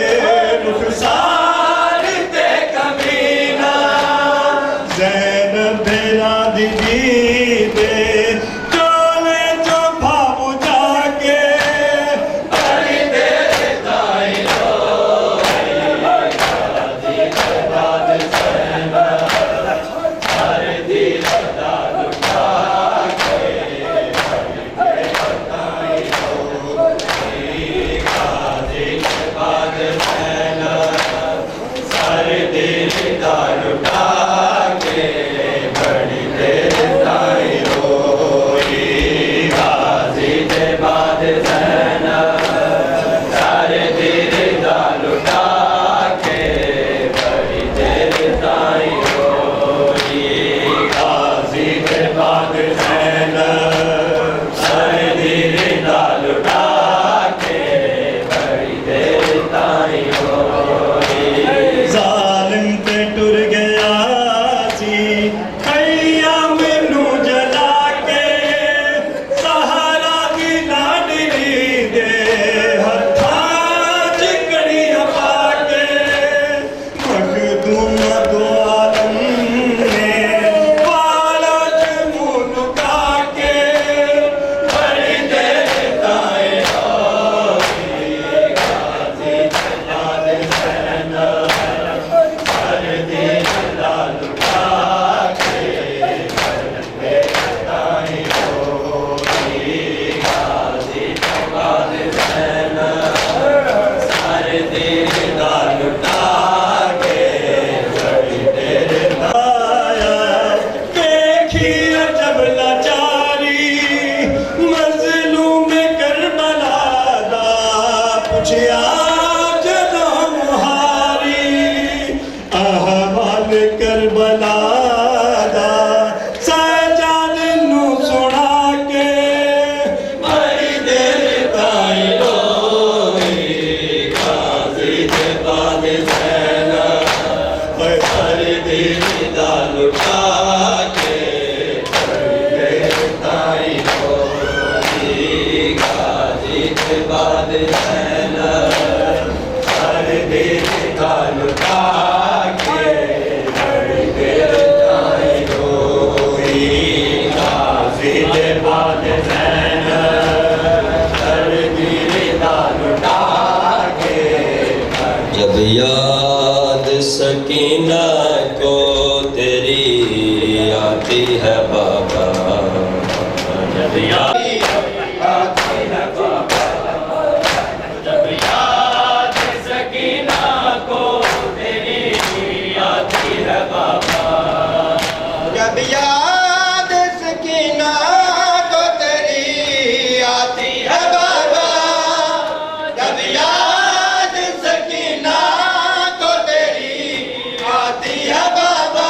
Speaker 1: رخسار تے کمینہ زینب بھیرا دی دے چولے جو بھاو جا کے بڑی دیر تائیں روئی غازی دے بعد سینا سر دل دا لٹا کے بڑی دیر تائیں روئی غازی دے بعد سینا سر دل دا لٹا کے بڑی دیر تائیں روئی غازی دے بعد سینا سر دل دا لٹا کے بڑی دیر تائیں روئی غازی دے بعد سینا سر دل دا لٹا کے بڑی دیر تائیں روئی ظالم تے ٹر گیا سی خیام نو جلا کے سہارا دی لاڈلی دے ہتھاں چ کڑیاں پا کے مخدوم دو عالم نے والا چ منہ لکا کے بڑی دیر تائیں روئی غازی دے بعد سینا سر دل دا لٹا کے بڑی دیر تائیں روئی غازی دے بعد سینا سر دل دا لٹا کے بڑی دیر آیا دیکھی عجب لاچاری مظلوم کربلا دا پوچھیا جدوں مہاری احوال کربلا دا سجاد نو سنا کے بڑی دیر تائیں روئی غازی دے بعد سینا سر دل دا لٹا کے بڑی دیر تائیں روئی غازی دے بعد سینا سر دل دا لٹا کے بڑی دیر تائیں روئی غازی دے بعد سینا سر دل دا لٹا کے
Speaker 2: جب یاد سکینہ کو تیری آتی ہے بابا جب یاد جب یاد سکینہ کو تیری آتی ہے بابا
Speaker 3: جب یاد سکینہ کو تیری آتی ہے بابا جب یاد سکینہ کو تیری آتی ہے بابا